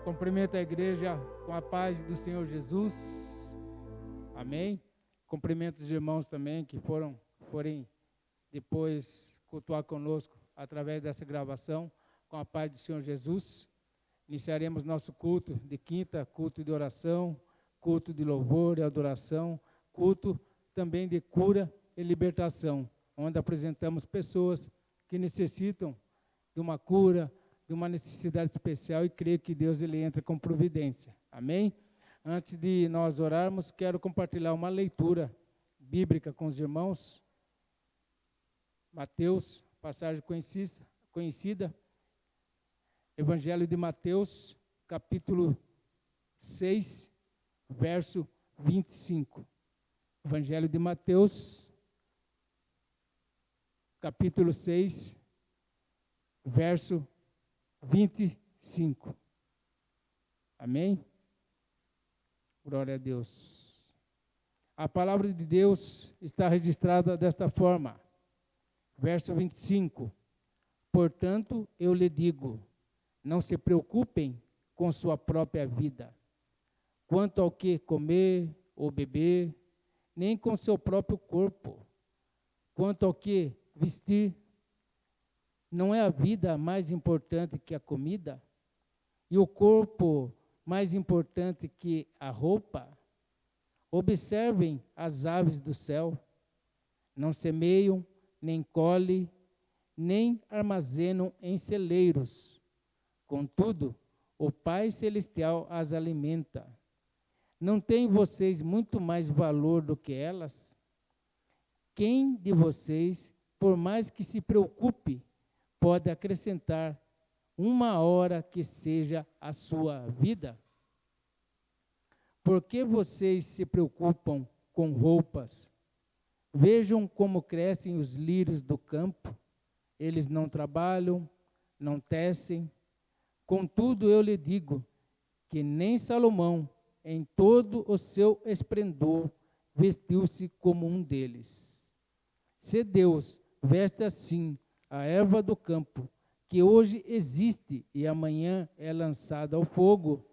Cumprimento a igreja com a paz do Senhor Jesus. Amém. Cumprimento os irmãos também que forem depois cultuar conosco através dessa gravação, com a paz do Senhor Jesus. Iniciaremos nosso culto de quinta, culto de oração, culto de louvor e adoração, culto também de cura e libertação, onde apresentamos pessoas que necessitam de uma cura, de uma necessidade especial, e creio que Deus ele entra com providência. Amém? Antes de nós orarmos, quero compartilhar uma leitura bíblica com os irmãos. Mateus, passagem conhecida, Evangelho de Mateus, capítulo 6, verso 25. Evangelho de Mateus, capítulo 6, verso 25. Amém? Glória a Deus. A palavra de Deus está registrada desta forma. Verso 25. Portanto, eu lhe digo, não se preocupem com sua própria vida, quanto ao que comer ou beber, nem com seu próprio corpo, quanto ao que vestir. Não é a vida mais importante que a comida? E o corpo mais importante que a roupa? Observem as aves do céu. Não semeiam, nem colhem, nem armazenam em celeiros. Contudo, o Pai Celestial as alimenta. Não têm vocês muito mais valor do que elas? Quem de vocês, por mais que se preocupe, pode acrescentar uma hora que seja a sua vida? Por que vocês se preocupam com roupas? Vejam como crescem os lírios do campo. Eles não trabalham, não tecem. Contudo, eu lhe digo que nem Salomão, em todo o seu esplendor, vestiu-se como um deles. Se Deus veste assim a erva do campo, que hoje existe e amanhã é lançada ao fogo,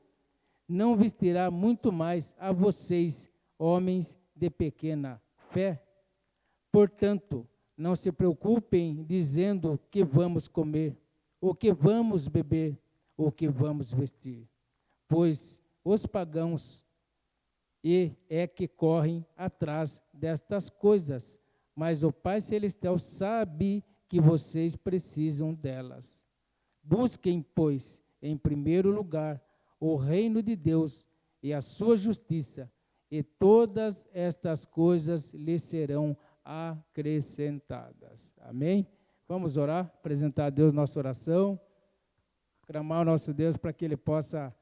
não vestirá muito mais a vocês, homens de pequena fé? Portanto, não se preocupem dizendo o que vamos comer, o que vamos beber, o que vamos vestir, pois os pagãos é que correm atrás destas coisas, mas o Pai Celestial sabe que vocês precisam delas. Busquem, pois, em primeiro lugar, o reino de Deus e a sua justiça, e todas estas coisas lhes serão acrescentadas. Amém? Vamos orar, apresentar a Deus nossa oração, clamar ao nosso Deus para que Ele possa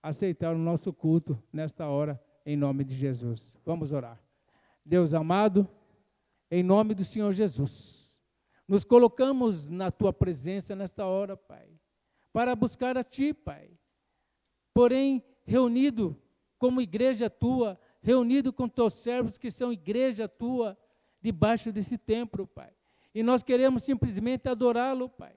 aceitar o nosso culto nesta hora, em nome de Jesus. Vamos orar. Deus amado, em nome do Senhor Jesus, nos colocamos na Tua presença nesta hora, Pai, para buscar a Ti, Pai. Porém, reunido como igreja Tua, reunido com Teus servos que são igreja Tua, debaixo desse templo, Pai. E nós queremos simplesmente adorá-lo, Pai.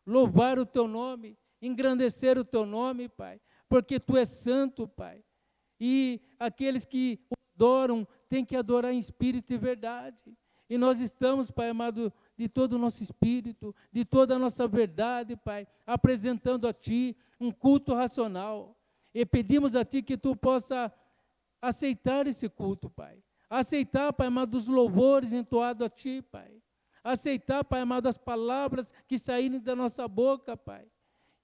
Louvar o Teu nome, engrandecer o Teu nome, Pai, porque Tu és santo, Pai. E aqueles que o adoram têm que adorar em espírito e verdade. E nós estamos, Pai amado, de todo o nosso espírito, de toda a nossa verdade, Pai, apresentando a Ti um culto racional. E pedimos a Ti que Tu possa aceitar esse culto, Pai. Aceitar, Pai amado, os louvores entoados a Ti, Pai. Aceitar, Pai amado, as palavras que saírem da nossa boca, Pai.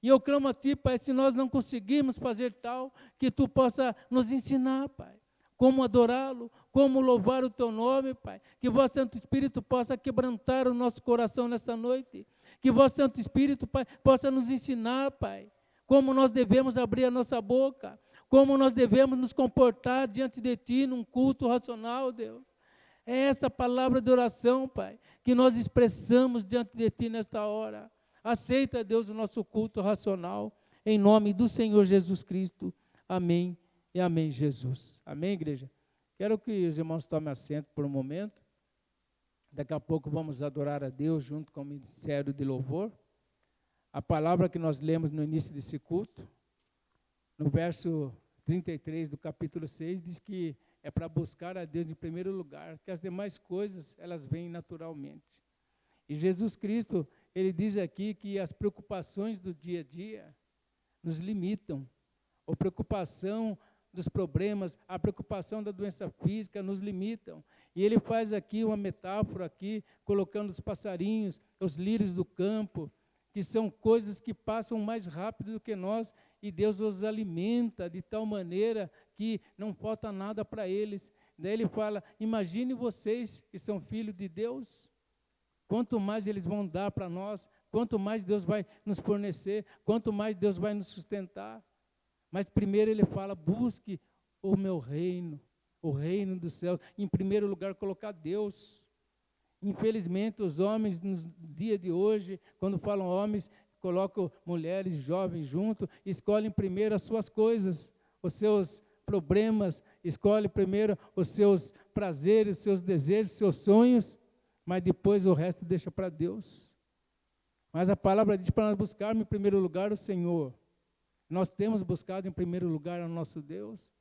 E eu clamo a Ti, Pai, se nós não conseguirmos fazer tal, que Tu possa nos ensinar, Pai, como adorá-lo, como louvar o Teu nome, Pai. Que Vosso Santo Espírito possa quebrantar o nosso coração nesta noite. Que Vosso Santo Espírito, Pai, possa nos ensinar, Pai, como nós devemos abrir a nossa boca, como nós devemos nos comportar diante de Ti num culto racional, Deus. É essa palavra de oração, Pai, que nós expressamos diante de Ti nesta hora. Aceita, Deus, o nosso culto racional, em nome do Senhor Jesus Cristo. Amém e amém, Jesus. Amém, igreja? Quero que os irmãos tomem assento por um momento. Daqui a pouco vamos adorar a Deus junto com o ministério de louvor. A palavra que nós lemos no início desse culto no verso 33 do capítulo 6, diz que é para buscar a Deus em primeiro lugar, que as demais coisas, elas vêm naturalmente. E Jesus Cristo, ele diz aqui que as preocupações do dia a dia nos limitam. A preocupação dos problemas, a preocupação da doença física nos limitam. E ele faz aqui uma metáfora aqui, colocando os passarinhos, os lírios do campo, que são coisas que passam mais rápido do que nós, e Deus os alimenta de tal maneira que não falta nada para eles. Daí ele fala, imagine vocês que são filhos de Deus, quanto mais eles vão dar para nós, quanto mais Deus vai nos fornecer, quanto mais Deus vai nos sustentar. Mas primeiro ele fala, busque o meu reino, o reino dos céus. Em primeiro lugar, colocar Deus. Infelizmente, os homens, no dia de hoje, quando falam homens, colocam mulheres, jovens junto, escolhem primeiro as suas coisas, os seus problemas, escolhem primeiro os seus prazeres, os seus desejos, os seus sonhos, mas depois o resto deixa para Deus. Mas a palavra diz para nós buscarmos em primeiro lugar o Senhor. Nós temos buscado em primeiro lugar o nosso Deus.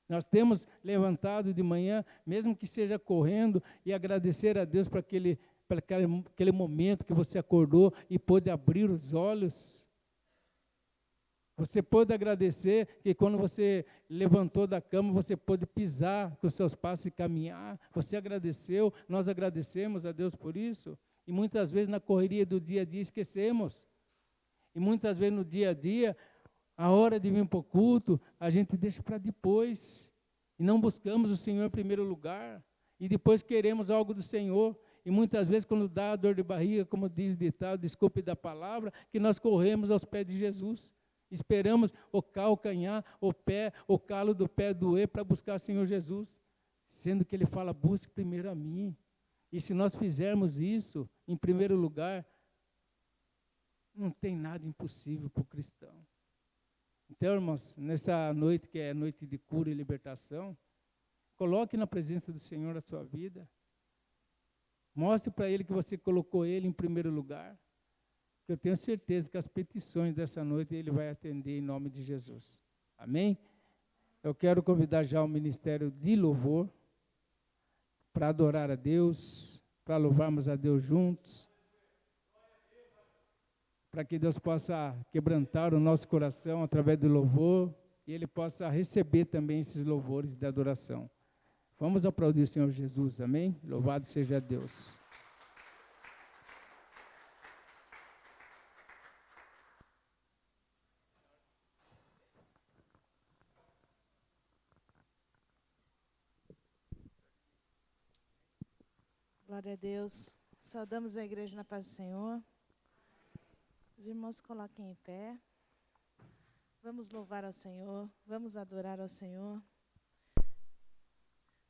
Nós temos levantado de manhã, mesmo que seja correndo, e agradecer a Deus para aquele momento que você acordou e pôde abrir os olhos. Você pôde agradecer que quando você levantou da cama, você pôde pisar com os seus passos e caminhar. Você agradeceu, nós agradecemos a Deus por isso. E muitas vezes na correria do dia a dia esquecemos. E muitas vezes no dia a dia, a hora de vir para o culto, a gente deixa para depois. E não buscamos o Senhor em primeiro lugar. E depois queremos algo do Senhor. E muitas vezes quando dá a dor de barriga, como diz o ditado, desculpe da palavra, que nós corremos aos pés de Jesus. Esperamos o calcanhar, o pé, o calo do pé doer para buscar o Senhor Jesus. Sendo que Ele fala, busque primeiro a mim. E se nós fizermos isso, em primeiro lugar, não tem nada impossível para o cristão. Então, irmãos, nessa noite que é noite de cura e libertação, coloque na presença do Senhor a sua vida. Mostre para Ele que você colocou Ele em primeiro lugar. Eu tenho certeza que as petições dessa noite Ele vai atender em nome de Jesus. Amém? Eu quero convidar já o ministério de louvor para adorar a Deus, para louvarmos a Deus juntos, para que Deus possa quebrantar o nosso coração através do louvor e Ele possa receber também esses louvores de adoração. Vamos aplaudir o Senhor Jesus, amém? Louvado seja Deus. Glória a Deus. Saudamos a igreja na paz do Senhor. Os irmãos coloquem em pé. Vamos louvar ao Senhor. Vamos adorar ao Senhor.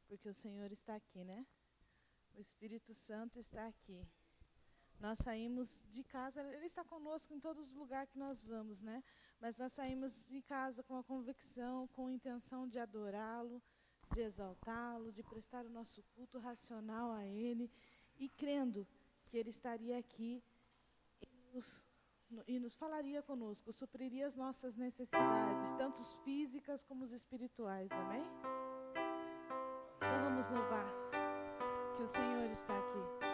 Porque o Senhor está aqui, né? O Espírito Santo está aqui. Nós saímos de casa, Ele está conosco em todos os lugares que nós vamos, né? Mas nós saímos de casa com a convicção, com a intenção de adorá-lo, de exaltá-lo, de prestar o nosso culto racional a Ele e crendo que Ele estaria aqui e nos falaria conosco, supriria as nossas necessidades, tanto físicas como espirituais, amém? Então vamos louvar que o Senhor está aqui.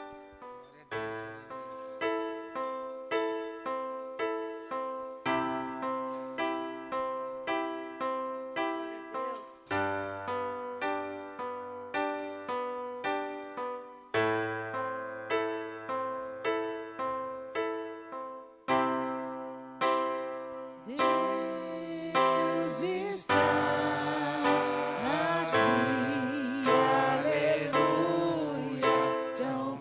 Aleluia, tão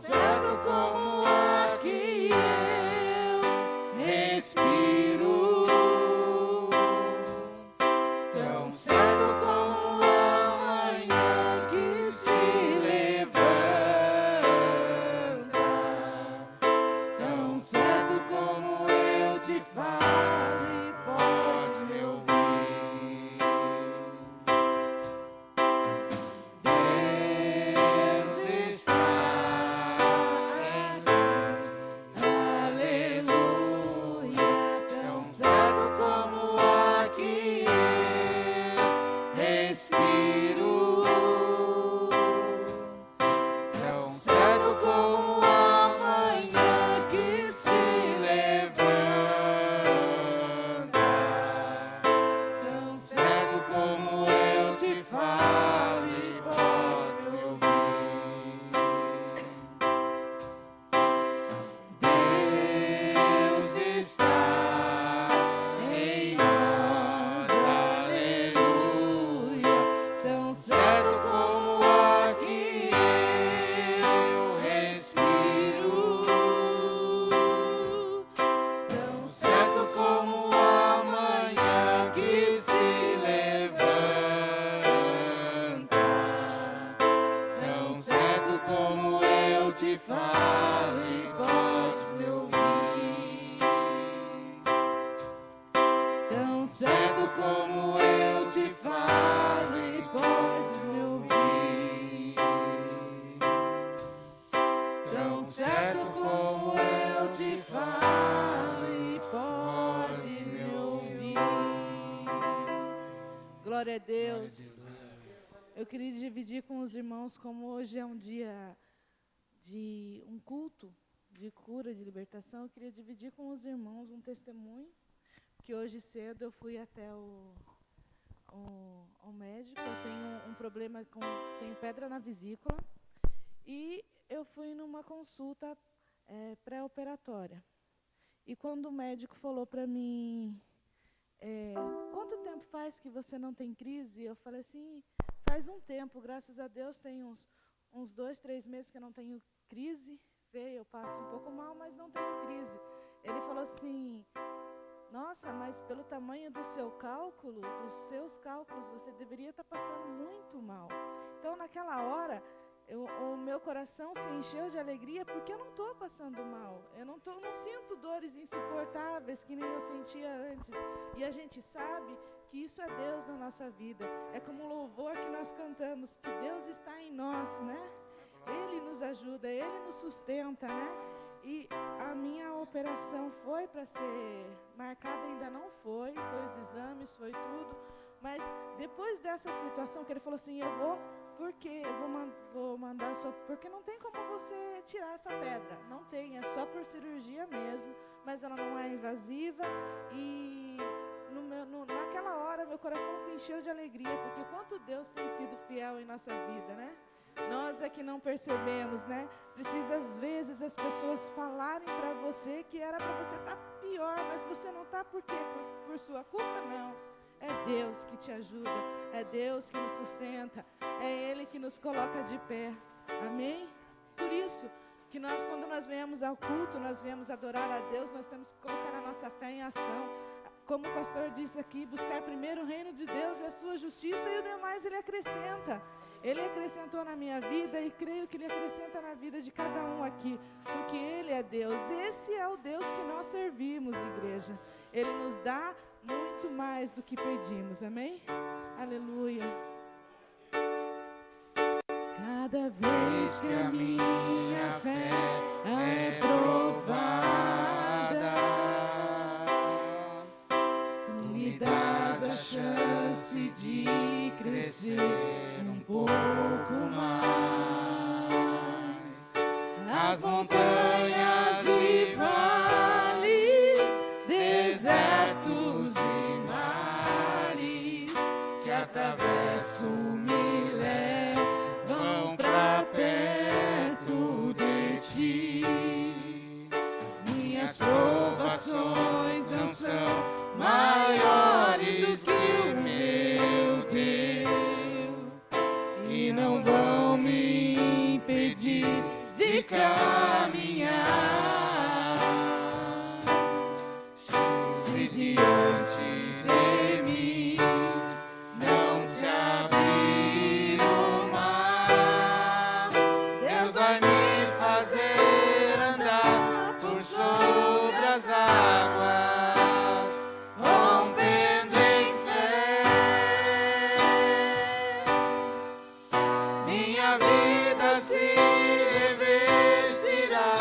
Glória a Deus. Eu queria dividir com os irmãos, como hoje é um dia de um culto de cura, de libertação, eu queria dividir com os irmãos um testemunho, que hoje cedo eu fui até o médico, eu tenho um problema, tenho pedra na vesícula, e eu fui numa consulta pré-operatória. E quando o médico falou para mim, quanto tempo faz que você não tem crise? Eu falei assim, faz um tempo, graças a Deus, tem uns 2, 3 meses que eu não tenho crise. Eu passo um pouco mal, mas não tenho crise. Ele falou assim, nossa, mas pelo tamanho do seu cálculo, dos seus cálculos, você deveria estar passando muito mal. Então, naquela hora, o meu coração se encheu de alegria, porque eu não estou passando mal. Eu não sinto dores insuportáveis que nem eu sentia antes. E a gente sabe que isso é Deus na nossa vida. É como o louvor que nós cantamos, que Deus está em nós, né? Ele nos ajuda, Ele nos sustenta, né? E a minha operação foi para ser marcada, ainda não foi os exames, foi tudo. Mas depois dessa situação, que ele falou assim, vou mandar só, porque não tem como você tirar essa pedra. Não tem, é só por cirurgia mesmo, mas ela não é invasiva. E naquela hora, meu coração se encheu de alegria, porque quanto Deus tem sido fiel em nossa vida, né? Nós é que não percebemos, né? Precisa, às vezes, as pessoas falarem para você que era para você estar pior, mas você não está por quê? Por sua culpa? Não. É Deus que te ajuda, é Deus que nos sustenta, é Ele que nos coloca de pé. Amém? Por isso que nós, quando nós viemos ao culto, nós viemos adorar a Deus, nós temos que colocar a nossa fé em ação. Como o pastor disse aqui, buscar primeiro o reino de Deus e a sua justiça, e o demais Ele acrescenta. Ele acrescentou na minha vida e creio que Ele acrescenta na vida de cada um aqui, porque Ele é Deus. Esse é o Deus que nós servimos, igreja. Ele nos dá muito mais do que pedimos, amém? Aleluia. Cada vez que a minha fé é provada, Tu me dás a chance de crescer um pouco mais. As montanhas e vales, desertos e mares que atravesso me levam pra perto de Ti. Minhas provações não são maiores que o meu Deus e não vão me impedir de caminhar. Se diante de mim não se abrir o mar, Deus vai me fazer andar por sobre as águas, rompendo em fé. Minha vida se revestirá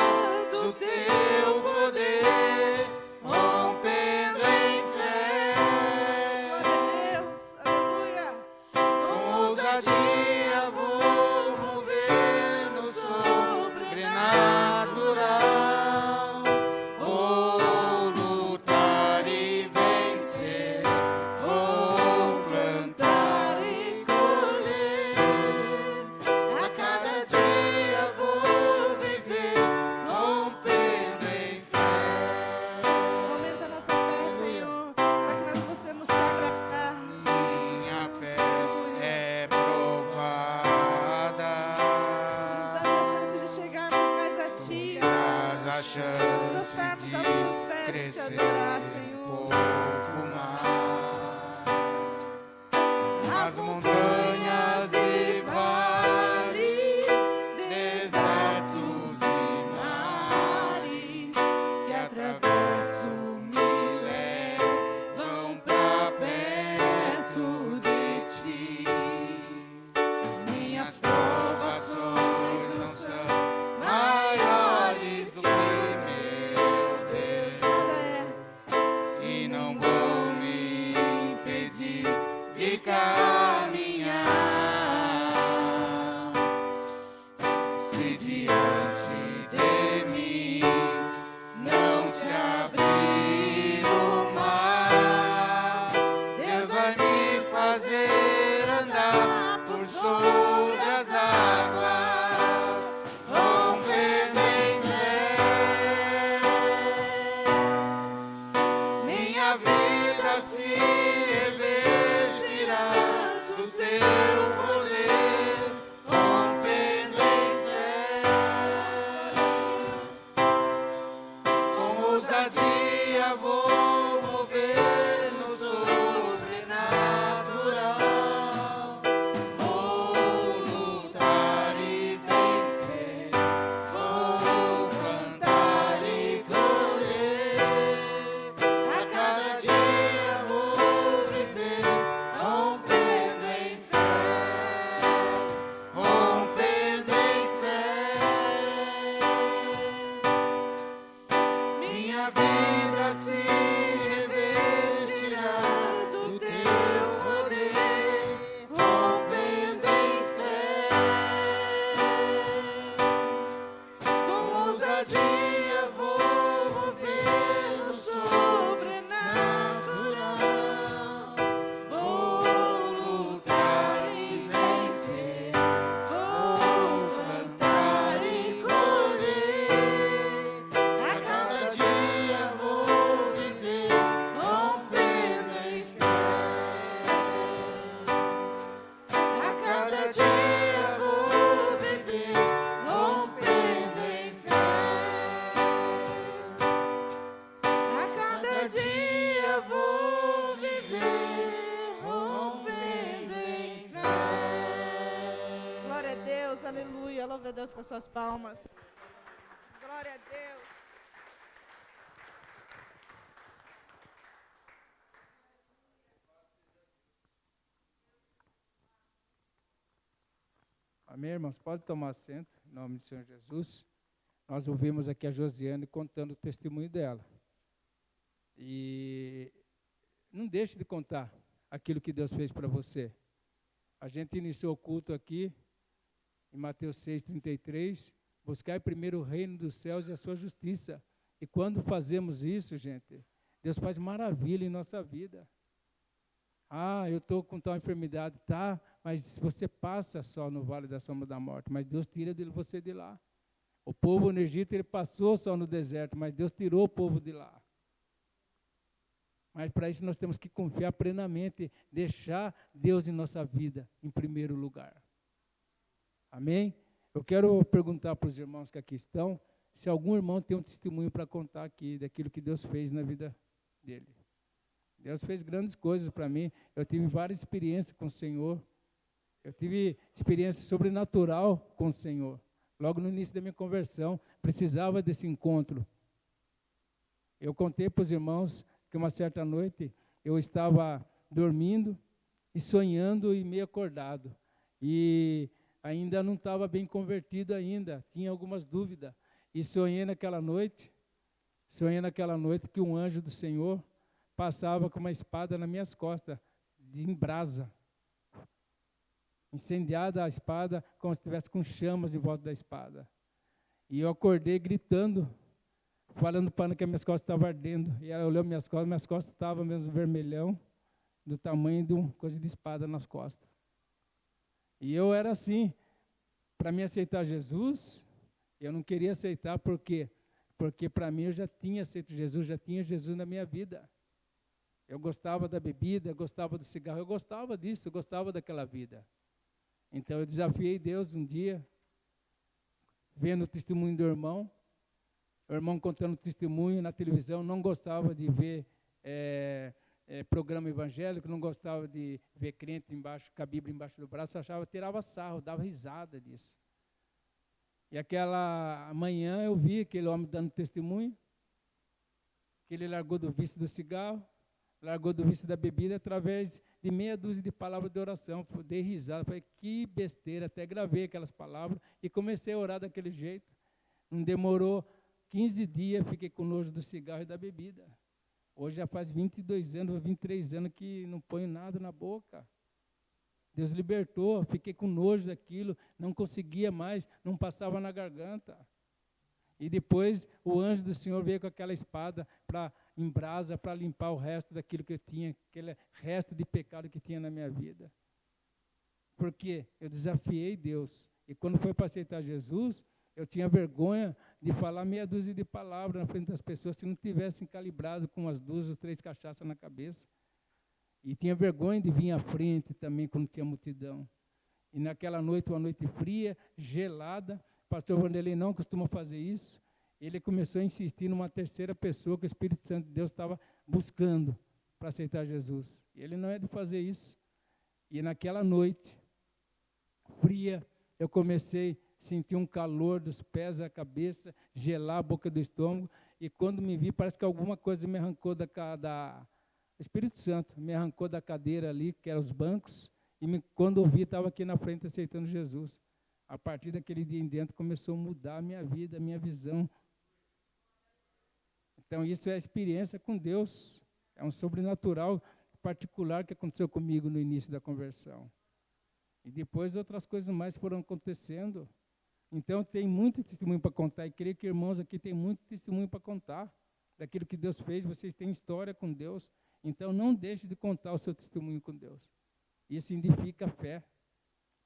do Teu poder, rompendo em fé. Deus, aleluia. Com ousadia vou mover no sobrenatural. Vou lutar e vencer, vou plantar e colher. A cada dia vou viver, rompendo em fé. Aumenta a nossa fé, Senhor, para que nós possamos te agradar. Minha fé é provada. Nos dá a chance de chegarmos mais a Ti. Traz a chance de crescer um pouco mais. As montanhas e vales, desertos e mares que atravesso me levam pra perto de Ti. Minhas provações não são maiores do que meu Deus e não vão me impedir de caminhar. Se diante de mim não se abrir o mar, Deus vai me fazer andar por sobre as águas, rompendo em fé. Minha vida se revestirá do teu poder, rompendo em fé. Com ousadia vou mover no sobrenatural. Vou lutar e vencer, vou plantar e colher. A cada dia vou viver, rompendo em fé, rompendo em fé. Minha vida se revestirá do teu poder, rompendo em fé. Com ousadia vou mover no sobrenatural. Vou lutar e vencer, vou plantar e colher. A cada dia vou viver, rompendo em fé. A cada dia vou viver, rompendo em fé. A cada dia vou viver, rompendo em fé. Glória a Deus, aleluia. Louve a Deus com as suas palmas. Glória a Deus. Amém, irmãos? Pode tomar assento, em nome do Senhor Jesus. Nós ouvimos aqui a Josiane contando o testemunho dela. E não deixe de contar aquilo que Deus fez para você. A gente iniciou o culto aqui, em Mateus 6,33, buscar primeiro o reino dos céus e a sua justiça. E quando fazemos isso, gente, Deus faz maravilha em nossa vida. Ah, eu estou com tal enfermidade, tá, mas você passa só no vale da sombra da morte, mas Deus tira você de lá. O povo no Egito, ele passou só no deserto, mas Deus tirou o povo de lá. Mas para isso nós temos que confiar plenamente, deixar Deus em nossa vida em primeiro lugar. Amém? Eu quero perguntar para os irmãos que aqui estão, se algum irmão tem um testemunho para contar aqui, daquilo que Deus fez na vida dele. Deus fez grandes coisas para mim, eu tive várias experiências com o Senhor, eu tive experiência sobrenatural com o Senhor. Logo no início da minha conversão, precisava desse encontro. Eu contei para os irmãos que uma certa noite eu estava dormindo e sonhando e meio acordado. E ainda não estava bem convertido ainda, tinha algumas dúvidas. E sonhei naquela noite que um anjo do Senhor passava com uma espada nas minhas costas, em brasa. Incendiada a espada, como se estivesse com chamas em volta da espada. E eu acordei gritando, falando para ela que as minhas costas estavam ardendo. E ela olhou minhas costas estavam mesmo vermelhão, do tamanho de uma coisa de espada nas costas. E eu era assim, para mim aceitar Jesus, eu não queria aceitar, por quê? Porque para mim eu já tinha aceito Jesus, já tinha Jesus na minha vida. Eu gostava da bebida, eu gostava do cigarro, eu gostava disso, eu gostava daquela vida. Então eu desafiei Deus um dia, vendo o testemunho do irmão, o irmão contando testemunho na televisão, não gostava de ver programa evangélico, não gostava de ver crente embaixo, com a Bíblia embaixo do braço, achava, tirava sarro, dava risada disso. E aquela manhã eu vi aquele homem dando testemunho, que ele largou do vício do cigarro, largou do vício da bebida através de meia dúzia de palavras de oração. Eu dei risada, falei, que besteira, até gravei aquelas palavras e comecei a orar daquele jeito. Não demorou 15 dias, fiquei com nojo do cigarro e da bebida. Hoje já faz 22 anos, 23 anos que não ponho nada na boca. Deus libertou, fiquei com nojo daquilo, não conseguia mais, não passava na garganta. E depois o anjo do Senhor veio com aquela espada em brasa para limpar o resto daquilo que eu tinha, aquele resto de pecado que tinha na minha vida. Porque eu desafiei Deus. E quando foi para aceitar Jesus, eu tinha vergonha de falar meia dúzia de palavras na frente das pessoas se não tivessem calibrado com as 2 ou 3 cachaças na cabeça. E tinha vergonha de vir à frente também quando tinha multidão. E naquela noite, uma noite fria, gelada, o pastor Vanderlei não costuma fazer isso. Ele começou a insistir numa terceira pessoa que o Espírito Santo de Deus estava buscando para aceitar Jesus. E ele não é de fazer isso. E naquela noite fria, eu comecei a sentir um calor dos pés à cabeça, gelar a boca do estômago. E quando me vi, parece que alguma coisa me arrancou o Espírito Santo me arrancou da cadeira ali, que eram os bancos, e quando eu vi, estava aqui na frente aceitando Jesus. A partir daquele dia em diante, começou a mudar a minha vida, a minha visão. Então, isso é a experiência com Deus. É um sobrenatural particular que aconteceu comigo no início da conversão. E depois outras coisas mais foram acontecendo. Então, tem muito testemunho para contar, e creio que irmãos aqui têm muito testemunho para contar daquilo que Deus fez. Vocês têm história com Deus. Então, não deixe de contar o seu testemunho com Deus. Isso indica a fé.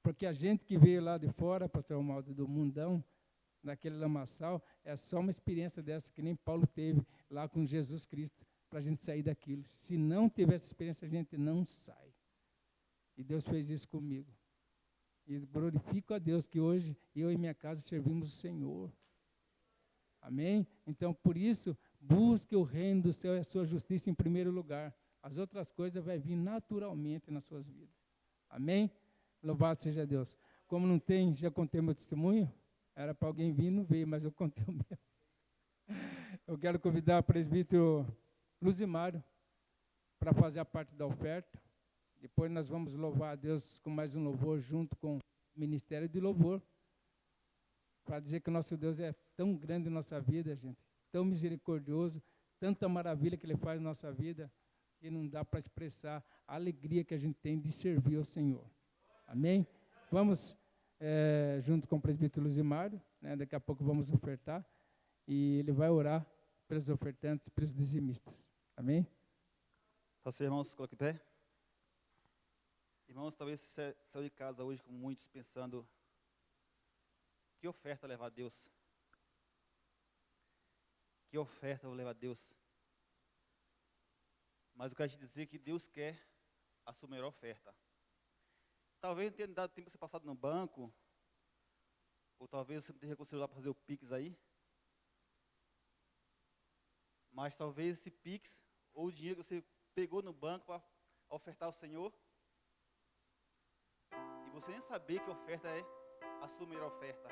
Porque a gente que veio lá de fora, pastor Romaldo, do mundão, daquele lamaçal, é só uma experiência dessa que nem Paulo teve lá com Jesus Cristo, para a gente sair daquilo. Se não tiver essa experiência, a gente não sai. E Deus fez isso comigo. E glorifico a Deus que hoje eu e minha casa servimos o Senhor. Amém? Então, por isso, busque o reino do céu e a sua justiça em primeiro lugar. As outras coisas vão vir naturalmente nas suas vidas. Amém? Louvado seja Deus. Como não tem, já contei meu testemunho, era para alguém vir, não veio, mas eu contei o meu. Eu quero convidar o presbítero Luzimário para fazer a parte da oferta. Depois nós vamos louvar a Deus com mais um louvor junto com o Ministério de Louvor, para dizer que o nosso Deus é tão grande em nossa vida, gente, tão misericordioso, tanta maravilha que Ele faz na nossa vida, que não dá para expressar a alegria que a gente tem de servir ao Senhor. Amém? Vamos, junto com o presbítero Luzimário, né, daqui a pouco vamos ofertar, e ele vai orar pelos ofertantes, pelos dizimistas. Amém? Pastor, irmãos, coloque em pé. Irmãos, talvez você saiu de casa hoje, como muitos, pensando, que oferta levar a Deus? Que oferta eu vou levar a Deus? Mas eu quero te dizer que Deus quer a sua melhor oferta. Talvez não tenha dado tempo para você passar no banco, ou talvez você não tenha conseguido lá para fazer o Pix aí. Mas talvez esse Pix, ou o dinheiro que você pegou no banco para ofertar ao Senhor, e você nem saber que oferta é a sua melhor oferta.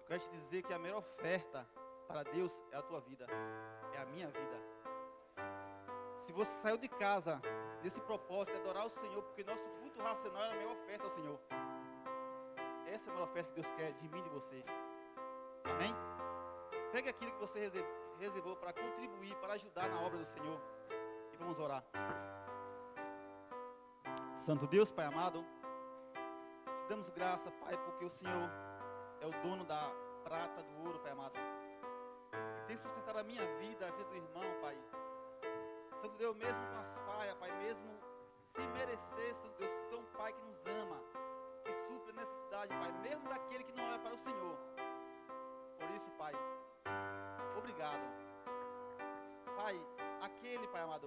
Eu quero te dizer que a melhor oferta para Deus é a tua vida, é a minha vida. Se você saiu de casa nesse propósito de adorar o Senhor, porque nosso culto racional era a melhor oferta ao Senhor, essa é a melhor oferta que Deus quer de mim e de você. Amém? Pegue aquilo que você reservou para contribuir, para ajudar na obra do Senhor, e vamos orar. Santo Deus, Pai amado, te damos graça, Pai, porque o Senhor é o dono da prata, do ouro, Pai amado, que tem sustentado a minha vida, a vida do irmão, Pai. Santo Deus, mesmo com as falhas, Pai, mesmo sem merecer, Santo Deus, tu é um Pai que nos ama, que supre a necessidade, Pai, mesmo daquele que não é para o Senhor. Por isso, Pai, obrigado. Pai, aquele, Pai amado,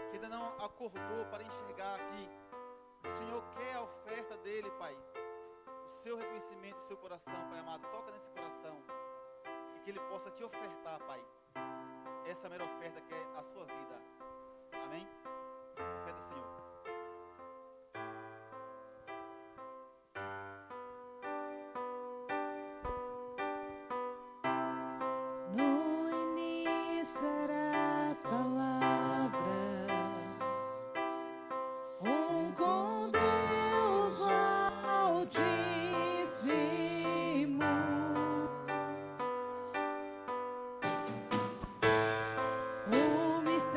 que ainda não acordou para enxergar que o Senhor quer a oferta dele, Pai, o seu reconhecimento, o seu coração, Pai amado, toca nesse coração, e que ele possa te ofertar, Pai, essa melhor oferta que é a sua vida. Amém? Oferta do Senhor. No início eram as palavras, com Deus Altíssimo, o mistério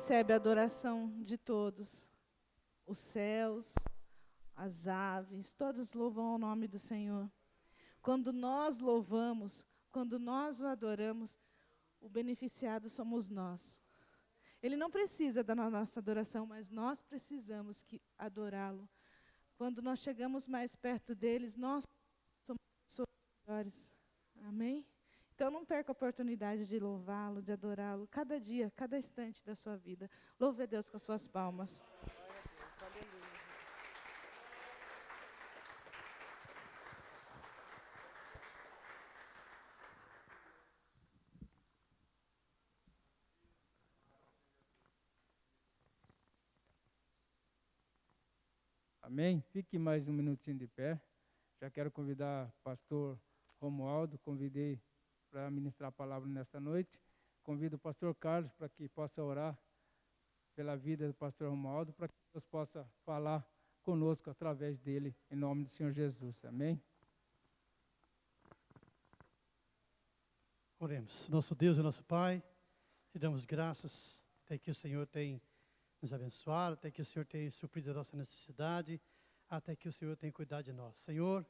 Recebe a adoração de todos. Os céus, as aves, todas louvam o nome do Senhor. Quando nós louvamos, quando nós o adoramos, o beneficiado somos nós. Ele não precisa da nossa adoração, mas nós precisamos adorá-lo. Quando nós chegamos mais perto deles, nós somos pessoas melhores. Amém? Então, não perca a oportunidade de louvá-lo, de adorá-lo, cada dia, cada instante da sua vida. Louve a Deus com as suas palmas. Amém? Fique mais um minutinho de pé. Já quero convidar o pastor Romualdo, convidei para ministrar a palavra nessa noite. Convido o pastor Carlos para que possa orar pela vida do pastor Romualdo, para que Deus possa falar conosco através dele, em nome do Senhor Jesus. Amém? Oremos. Nosso Deus e nosso Pai, te damos graças até que o Senhor tem nos abençoado, até que o Senhor tem suprido a nossa necessidade, até que o Senhor tem cuidado de nós. Senhor,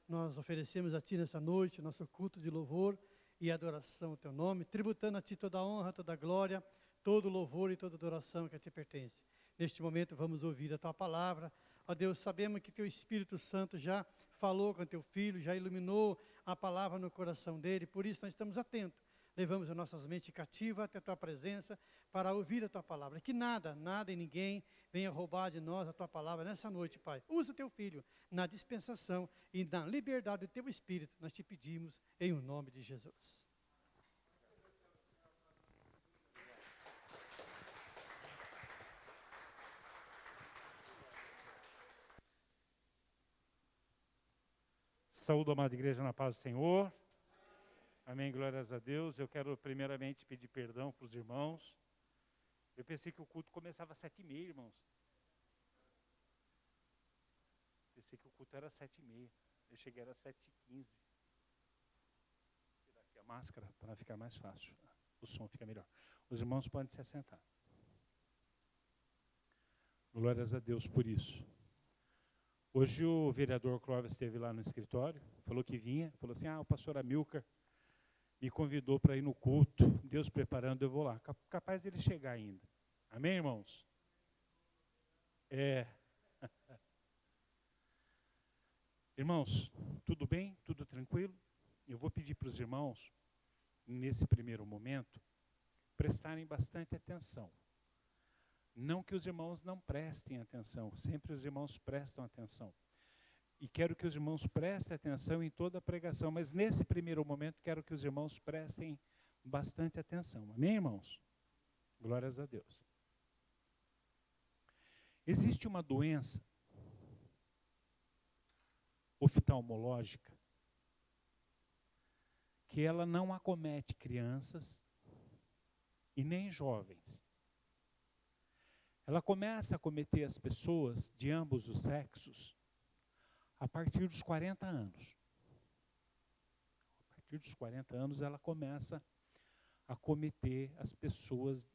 nós oferecemos a Ti nessa noite o nosso culto de louvor e adoração ao Teu nome, tributando a Ti toda a honra, toda a glória, todo o louvor e toda a adoração que a Ti pertence. Neste momento vamos ouvir a Tua palavra. Ó Deus, sabemos que Teu Espírito Santo já falou com Teu Filho, já iluminou a palavra no coração dele, por isso nós estamos atentos. Levamos as nossas mentes cativas até a Tua presença para ouvir a Tua palavra. Que nada e ninguém venha roubar de nós a Tua palavra nessa noite, Pai. Usa o Teu Filho na dispensação e na liberdade do Teu Espírito. Nós Te pedimos em o nome de Jesus. Saúdo a amada igreja na paz do Senhor. Amém, glórias a Deus. Eu quero primeiramente pedir perdão para os irmãos. Eu pensei que o culto começava às 7h30, irmãos. Pensei que o culto era às 7h30. Eu cheguei às 7h15. Vou tirar aqui a máscara para ficar mais fácil. O som fica melhor. Os irmãos podem se assentar. Glórias a Deus por isso. Hoje o vereador Clóvis esteve lá no escritório, falou que vinha, falou assim, o pastor Amilcar me convidou para ir no culto, Deus preparando, eu vou lá. Capaz dele chegar ainda. Amém, irmãos? Irmãos, tudo bem? Tudo tranquilo? Eu vou pedir para os irmãos, nesse primeiro momento, prestarem bastante atenção. Não que os irmãos não prestem atenção, sempre os irmãos prestam atenção. E quero que os irmãos prestem atenção em toda a pregação, mas nesse primeiro momento quero que os irmãos prestem bastante atenção. Amém, irmãos? Glórias a Deus. Existe uma doença oftalmológica que ela não acomete crianças e nem jovens. Ela começa a acometer as pessoas de ambos os sexos a partir dos 40 anos. A partir dos 40 anos ela começa a acometer as pessoas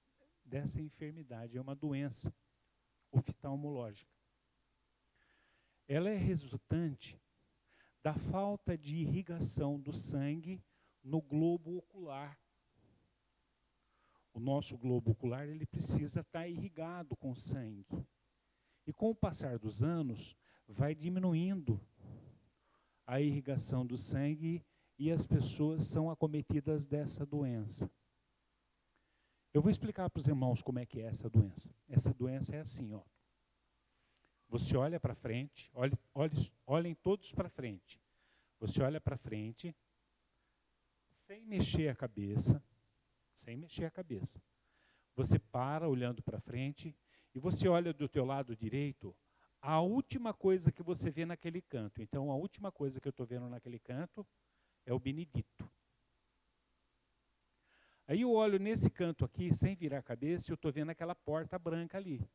dessa enfermidade. É uma doença oftalmológica. Ela é resultante da falta de irrigação do sangue no globo ocular. O nosso globo ocular ele precisa estar irrigado com sangue. E com o passar dos anos, vai diminuindo a irrigação do sangue e as pessoas são acometidas dessa doença. Eu vou explicar para os irmãos como é que é essa doença. Essa doença é assim, ó. Você olha para frente, olhem todos para frente. Você olha para frente, sem mexer a cabeça, Você para olhando para frente e você olha do teu lado direito a última coisa que você vê naquele canto. Então, a última coisa que eu estou vendo naquele canto é o Benedito. Aí eu olho nesse canto aqui, sem virar a cabeça, e eu estou vendo aquela porta branca ali.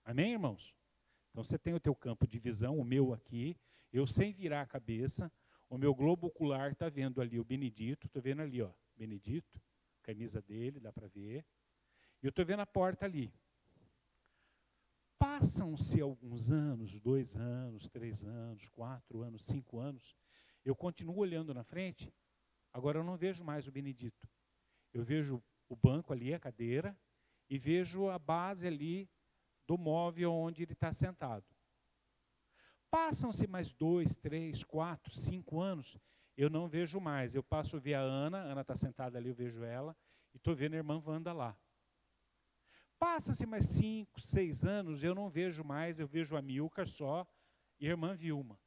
Amém, irmãos? Então, você tem o teu campo de visão, o meu aqui, eu sem virar a cabeça, o meu globo ocular está vendo ali o Benedito, estou vendo ali, ó, Benedito, camisa dele, dá para ver. E eu estou vendo a porta ali. Passam-se alguns anos, 2 anos, 3 anos, 4 anos, 5 anos, eu continuo olhando na frente, agora eu não vejo mais o Benedito. Eu vejo o banco ali, a cadeira, e vejo a base ali do móvel onde ele está sentado. Passam-se mais 2, 3, 4, 5 anos, eu não vejo mais. Eu passo a ver a Ana está sentada ali, eu vejo ela, e estou vendo a irmã Wanda lá. Passa-se mais 5, 6 anos, eu não vejo mais, eu vejo a Milcar só e a irmã Vilma.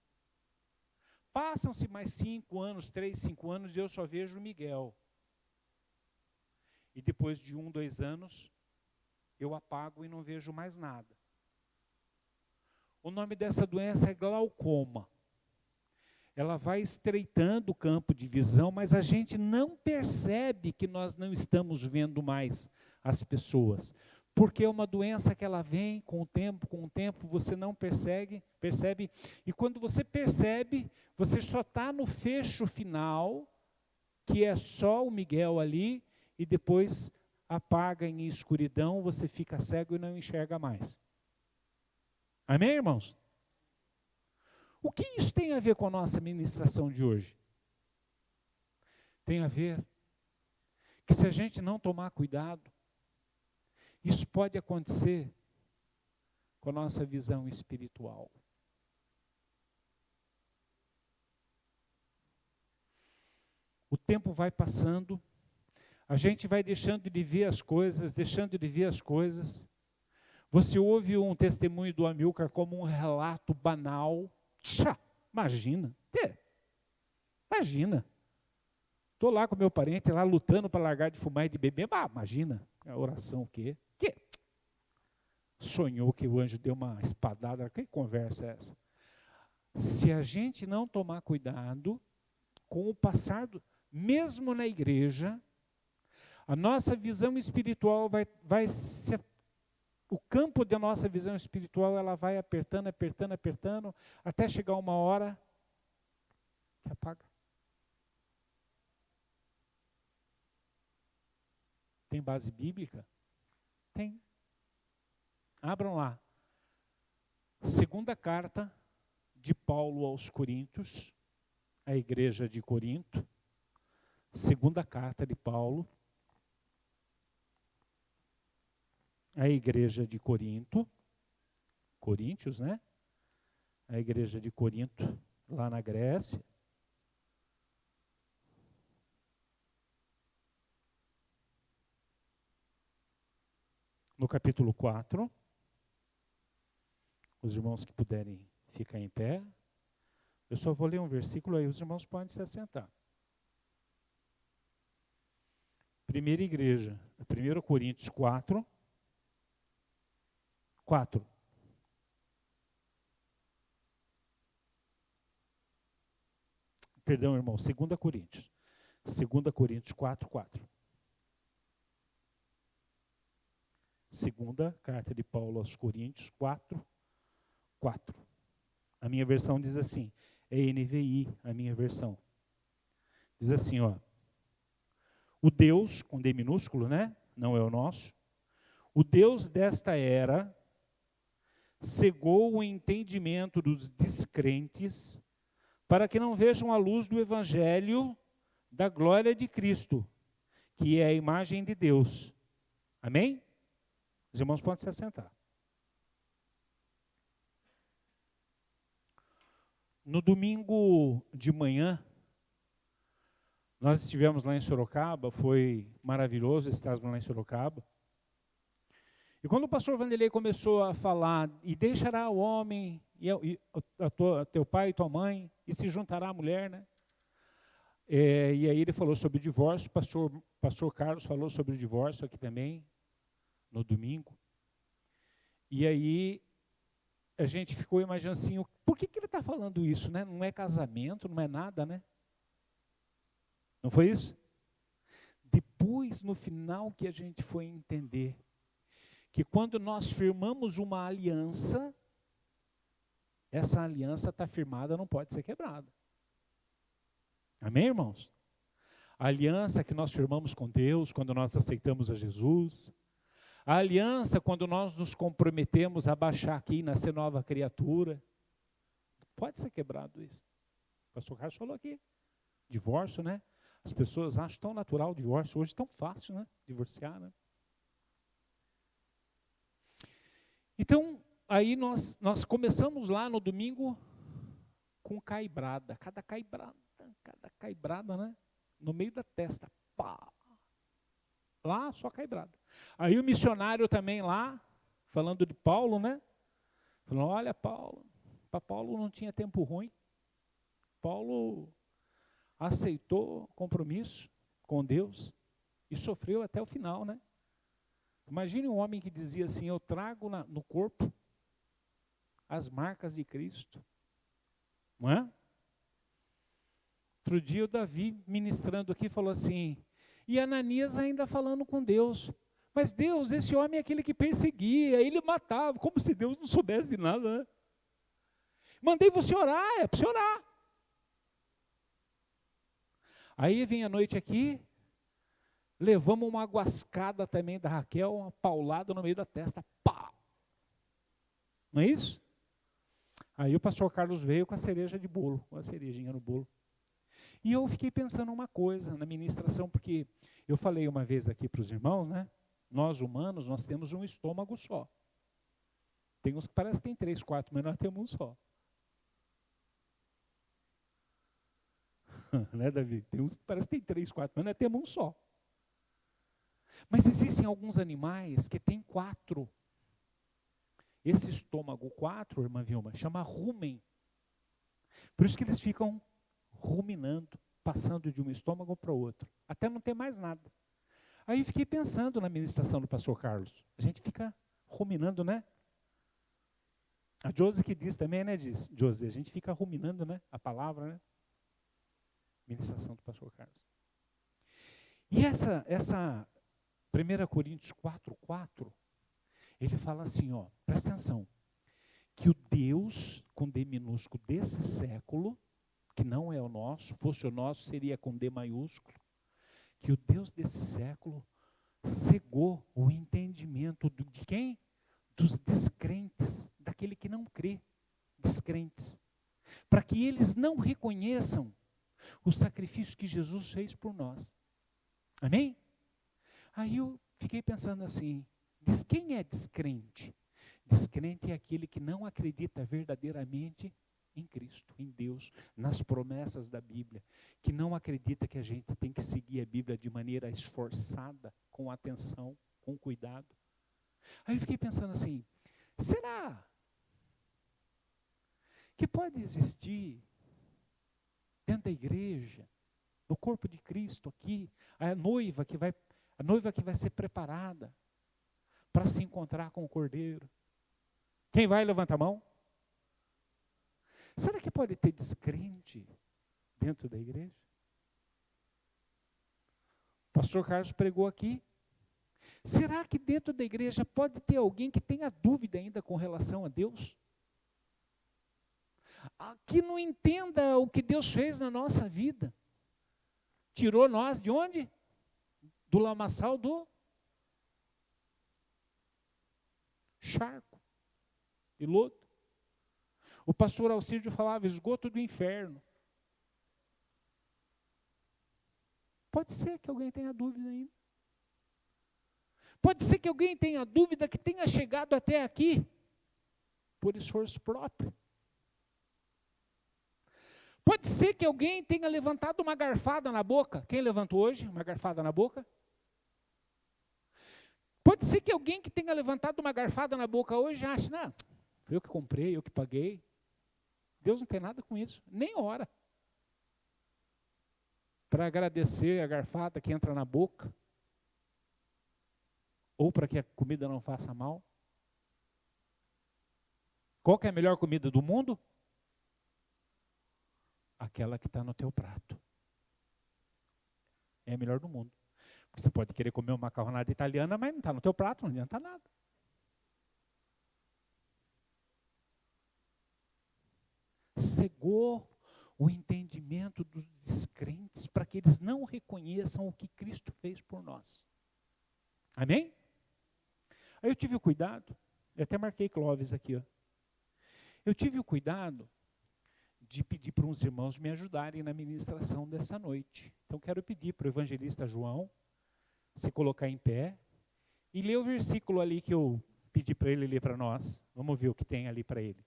Passam-se mais 5 anos, 3, 5 anos, e eu só vejo o Miguel. E depois de 1, 2 anos, eu apago e não vejo mais nada. O nome dessa doença é glaucoma. Ela vai estreitando o campo de visão, mas a gente não percebe que nós não estamos vendo mais as pessoas. Porque é uma doença que ela vem com o tempo você não percebe, e quando você percebe, você só está no fecho final, que é só o Miguel ali, e depois apaga em escuridão, você fica cego e não enxerga mais. Amém, irmãos? O que isso tem a ver com a nossa ministração de hoje? Tem a ver que se a gente não tomar cuidado, isso pode acontecer com a nossa visão espiritual. O tempo vai passando, a gente vai deixando de ver as coisas, Você ouve um testemunho do Amilcar como um relato banal. Imagina. Imagina. Estou lá com meu parente, lá lutando para largar de fumar e de beber. Imagina. A oração o quê? Sonhou que o anjo deu uma espadada. Que conversa é essa? Se a gente não tomar cuidado, com o passar mesmo na igreja, a nossa visão espiritual vai se o campo da nossa visão espiritual, ela vai apertando, apertando, apertando, até chegar uma hora que apaga. Tem base bíblica? Tem. Abram lá. Segunda carta de Paulo aos Coríntios, a igreja de Corinto. Segunda carta de Paulo, a igreja de Corinto. Coríntios, né? A igreja de Corinto, lá na Grécia. No capítulo 4, os irmãos que puderem ficar em pé, eu só vou ler um versículo aí, os irmãos podem se assentar. Primeira igreja, 1 Coríntios 4. Perdão, irmão, 2 Coríntios. 2 Coríntios 4. Segunda carta de Paulo aos Coríntios 4. A minha versão diz assim, é NVI, a minha versão. Diz assim, ó. O Deus, com D minúsculo, né? Não é o nosso. O Deus desta era cegou o entendimento dos descrentes para que não vejam a luz do evangelho da glória de Cristo, que é a imagem de Deus. Amém? Os irmãos podem se assentar. No domingo de manhã, nós estivemos lá em Sorocaba, foi maravilhoso estarmos lá em Sorocaba. E quando o pastor Vanderlei começou a falar, e deixará o homem, teu pai e tua mãe, e se juntará a mulher, né? E aí ele falou sobre o divórcio, o pastor Carlos falou sobre o divórcio aqui também, no domingo. E aí a gente ficou imaginando assim, por que ele está falando isso, né? Não é casamento, não é nada, né? Não foi isso? Depois, no final, que a gente foi entender que quando nós firmamos uma aliança, essa aliança está firmada, não pode ser quebrada. Amém, irmãos? A aliança que nós firmamos com Deus, quando nós aceitamos a Jesus, a aliança quando nós nos comprometemos a baixar aqui e nascer nova criatura, pode ser quebrado isso. O pastor Carlos falou aqui, divórcio, né? As pessoas acham tão natural o divórcio, hoje tão fácil, né? Divorciar, né? Então, aí nós começamos lá no domingo com caibrada, cada caibrada, né? No meio da testa, pá. Lá, só caibrada. Aí o missionário também lá, falando de Paulo, né? Falando, olha, Paulo, para Paulo não tinha tempo ruim. Paulo aceitou compromisso com Deus e sofreu até o final, né? Imagine um homem que dizia assim, eu trago no corpo as marcas de Cristo. Não é? Outro dia o Davi, ministrando aqui, falou assim, e Ananias ainda falando com Deus. Mas Deus, esse homem é aquele que perseguia, ele matava, como se Deus não soubesse de nada, né? Mandei você orar, é para você orar. Aí vem a noite aqui, levamos uma guascada também da Raquel, uma paulada no meio da testa, pá! Não é isso? Aí o pastor Carlos veio com a cereja de bolo, com a cerejinha no bolo. E eu fiquei pensando uma coisa na ministração, porque eu falei uma vez aqui para os irmãos, né? Nós humanos, nós temos um estômago só. Tem uns que parece que tem 3, 4, mas nós temos um só. Né, Davi? Tem uns que parece que tem 3, 4, mas nós temos um só. Mas existem alguns animais que têm 4. Esse estômago 4, irmã Vilma, chama rumen. Por isso que eles ficam ruminando, passando de um estômago para o outro, até não ter mais nada. Aí eu fiquei pensando na ministração do pastor Carlos. A gente fica ruminando, né? A Josi que diz também, né, Josi? A gente fica ruminando, né? A palavra, né? Ministração do pastor Carlos. E essa 1 Coríntios 4:4, Ele fala assim, ó, presta atenção, que o Deus, com D minúsculo, desse século, que não é o nosso, fosse o nosso, seria com D maiúsculo, que o Deus desse século cegou o entendimento de quem? Dos descrentes, daquele que não crê, descrentes, para que eles não reconheçam o sacrifício que Jesus fez por nós. Amém? Aí eu fiquei pensando assim, quem é descrente? Descrente é aquele que não acredita verdadeiramente em Cristo, em Deus, nas promessas da Bíblia, que não acredita que a gente tem que seguir a Bíblia de maneira esforçada, com atenção, com cuidado. Aí eu fiquei pensando assim, será que pode existir dentro da igreja, no corpo de Cristo aqui, a noiva que vai ser preparada para se encontrar com o Cordeiro? Quem vai, levanta a mão. Será que pode ter descrente dentro da igreja? O pastor Carlos pregou aqui. Será que dentro da igreja pode ter alguém que tenha dúvida ainda com relação a Deus? Que não entenda o que Deus fez na nossa vida. Tirou nós de onde? Do lamaçal do charco e lodo. O pastor Alcídio falava esgoto do inferno. Pode ser que alguém tenha dúvida ainda. Pode ser que alguém tenha dúvida que tenha chegado até aqui por esforço próprio. Pode ser que alguém tenha levantado uma garfada na boca. Quem levantou hoje uma garfada na boca? Pode ser que alguém que tenha levantado uma garfada na boca hoje ache, não, eu que comprei, eu que paguei. Deus não tem nada com isso, nem ora. Para agradecer a garfada que entra na boca, ou para que a comida não faça mal. Qual que é a melhor comida do mundo? Aquela que está no teu prato. É a melhor do mundo. Porque você pode querer comer uma macarronada italiana, mas não está no teu prato, não adianta nada. Cegou o entendimento dos descrentes para que eles não reconheçam o que Cristo fez por nós. Amém? Aí eu tive o cuidado, eu até marquei Clóvis aqui, ó. Eu tive o cuidado de pedir para uns irmãos me ajudarem na ministração dessa noite. Então quero pedir para o evangelista João se colocar em pé e ler o versículo ali que eu pedi para ele ler para nós. Vamos ver o que tem ali para ele.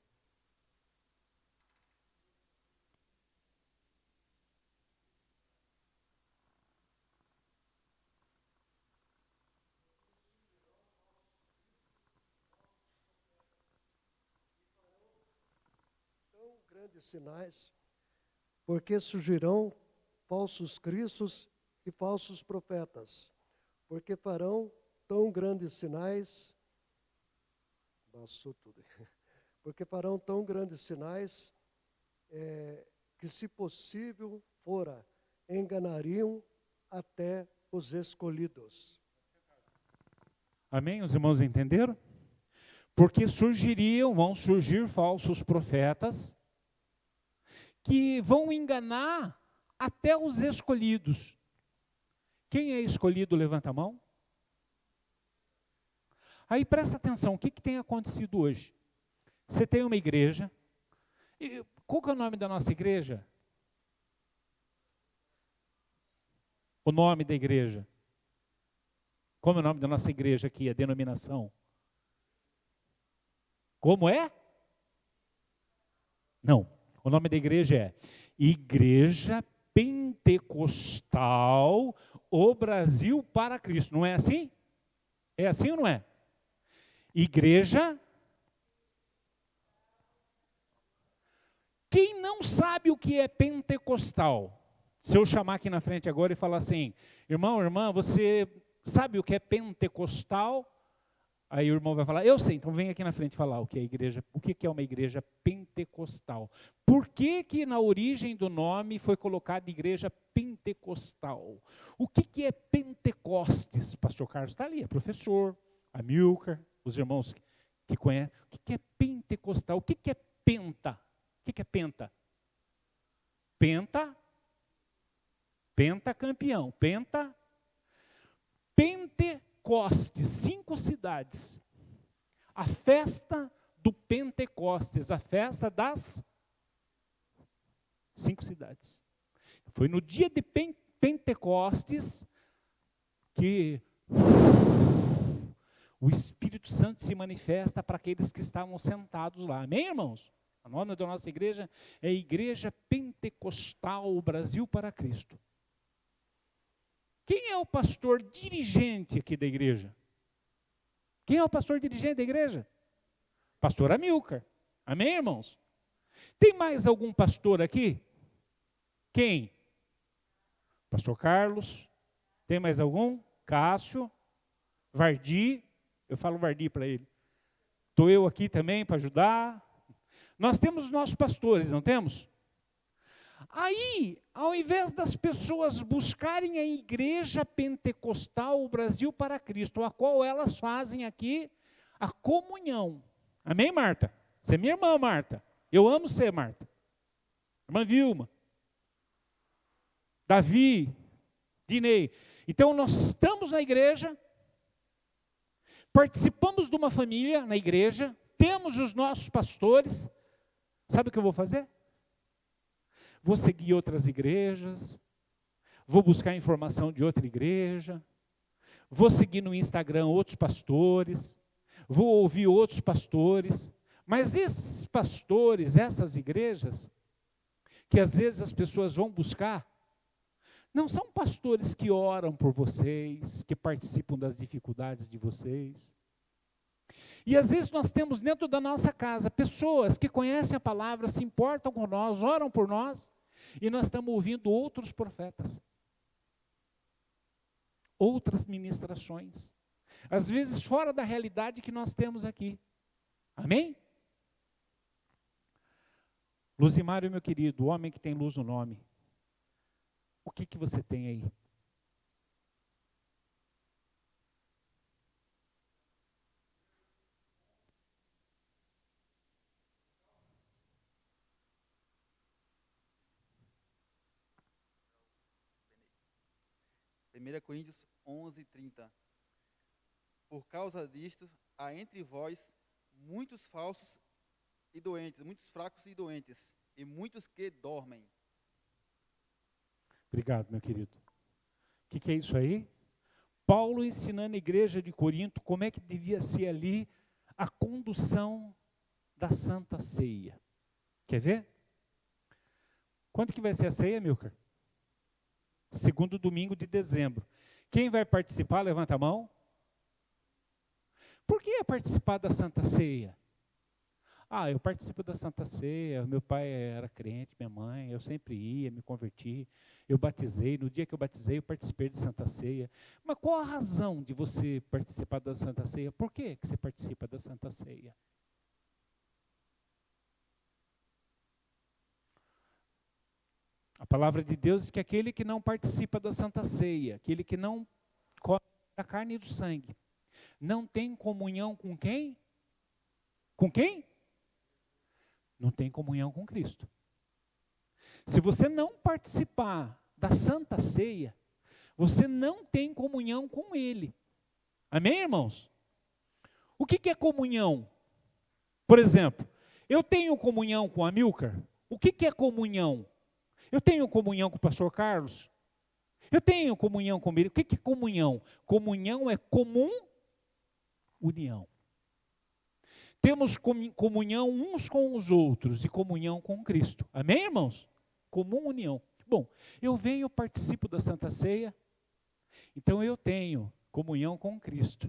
Grandes sinais, porque surgirão falsos cristos e falsos profetas, porque farão tão grandes sinais, porque farão tão grandes sinais, que se possível fora, enganariam até os escolhidos. Amém? Os irmãos entenderam? Porque vão surgir falsos profetas, que vão enganar até os escolhidos. Quem é escolhido, levanta a mão. Aí presta atenção, o que tem acontecido hoje? Você tem uma igreja, e qual que é o nome da nossa igreja? O nome da igreja. Como é o nome da nossa igreja aqui, a denominação? Como é? Não. O nome da igreja é Igreja Pentecostal, o Brasil para Cristo. Não é assim? É assim ou não é? Igreja. Quem não sabe o que é pentecostal? Se eu chamar aqui na frente agora e falar assim, irmão, irmã, você sabe o que é pentecostal? Aí o irmão vai falar, eu sei, então vem aqui na frente falar o que é igreja, o que é uma igreja pentecostal. Por que que na origem do nome foi colocada igreja pentecostal? O que é Pentecostes? Pastor Carlos está ali, é professor, Amilcar, os irmãos que conhecem. O que é pentecostal? O que é penta? O que é penta? Penta campeão. Pentecostes, 5 cidades. A festa do Pentecostes, a festa das 5 cidades. Foi no dia de Pentecostes que o Espírito Santo se manifesta para aqueles que estavam sentados lá. Amém, irmãos? O nome da nossa igreja é Igreja Pentecostal Brasil para Cristo. Quem é o pastor dirigente aqui da igreja? Quem é o pastor dirigente da igreja? Pastor Amilcar. Amém, irmãos? Tem mais algum pastor aqui? Quem? Pastor Carlos. Tem mais algum? Cássio. Vardi. Eu falo Vardi para ele. Estou eu aqui também para ajudar. Nós temos os nossos pastores, não temos? Aí, ao invés das pessoas buscarem a Igreja Pentecostal Brasil para Cristo, a qual elas fazem aqui a comunhão. Amém, Marta? Você é minha irmã, Marta. Eu amo você, Marta. Irmã Vilma. Davi. Dinei. Então, nós estamos na igreja, participamos de uma família na igreja, temos os nossos pastores. Sabe o que eu vou fazer? Vou seguir outras igrejas, vou buscar informação de outra igreja, vou seguir no Instagram outros pastores, vou ouvir outros pastores, mas esses pastores, essas igrejas, que às vezes as pessoas vão buscar, não são pastores que oram por vocês, que participam das dificuldades de vocês. E às vezes nós temos dentro da nossa casa pessoas que conhecem a palavra, se importam com nós, oram por nós, e nós estamos ouvindo outros profetas, outras ministrações, às vezes fora da realidade que nós temos aqui. Amém? Luzimário, meu querido, o homem que tem luz no nome, o que você tem aí? Primeira Coríntios 11:30. Por causa disto, há entre vós muitos falsos e doentes, muitos fracos e doentes, e muitos que dormem. Obrigado, meu querido. O que é isso aí? Paulo ensinando a igreja de Corinto como é que devia ser ali a condução da Santa Ceia. Quer ver? Quando que vai ser a ceia, Milcar? Segundo domingo de dezembro. Quem vai participar, levanta a mão. Por que participar da Santa Ceia? Eu participo da Santa Ceia, meu pai era crente, minha mãe, eu sempre ia, me converti, eu batizei, no dia que eu batizei eu participei da Santa Ceia. Mas qual a razão de você participar da Santa Ceia? Por que você participa da Santa Ceia? A palavra de Deus diz que aquele que não participa da Santa Ceia, aquele que não come da carne e do sangue, não tem comunhão com quem? Com quem? Não tem comunhão com Cristo. Se você não participar da Santa Ceia, você não tem comunhão com Ele. Amém, irmãos? O que é comunhão? Por exemplo, eu tenho comunhão com a Milcar. O que é comunhão? Eu tenho comunhão com o pastor Carlos? Eu tenho comunhão com ele. O que é comunhão? Comunhão é comum união. Temos comunhão uns com os outros e comunhão com Cristo. Amém, irmãos? Comum união. Bom, eu venho, participo da Santa Ceia, então eu tenho comunhão com Cristo.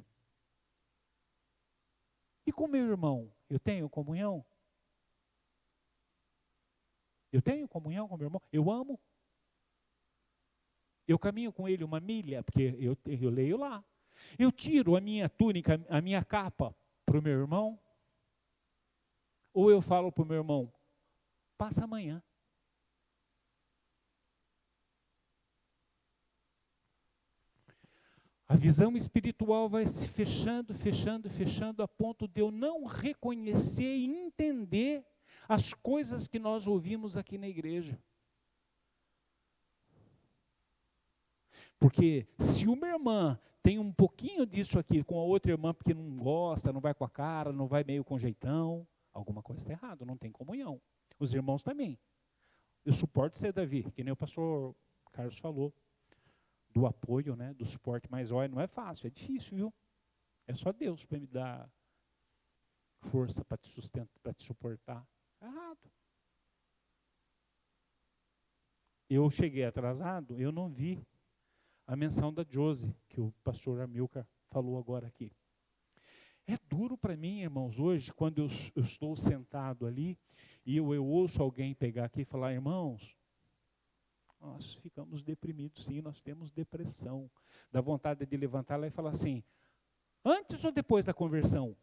E com meu irmão, eu tenho comunhão? Eu tenho comunhão com meu irmão? Eu amo? Eu caminho com ele 1 milha, porque eu leio lá. Eu tiro a minha túnica, a minha capa para o meu irmão? Ou eu falo para o meu irmão, passa amanhã. A visão espiritual vai se fechando, fechando, fechando, a ponto de eu não reconhecer e entender as coisas que nós ouvimos aqui na igreja. Porque se uma irmã tem um pouquinho disso aqui com a outra irmã porque não gosta, não vai com a cara, não vai meio com jeitão, alguma coisa está errada, não tem comunhão. Os irmãos também. Eu suporto ser Davi, que nem o pastor Carlos falou, do apoio, né, do suporte, mas olha, não é fácil, é difícil, viu? É só Deus para me dar força para te sustentar, para te suportar. É errado. Eu cheguei atrasado, eu não vi a menção da Josi, que o pastor Amilcar falou agora aqui. É duro para mim, irmãos, hoje, quando eu estou sentado ali, e eu ouço alguém pegar aqui e falar, irmãos, nós ficamos deprimidos, sim, nós temos depressão. Dá vontade de levantar lá e falar assim, antes ou depois da conversão?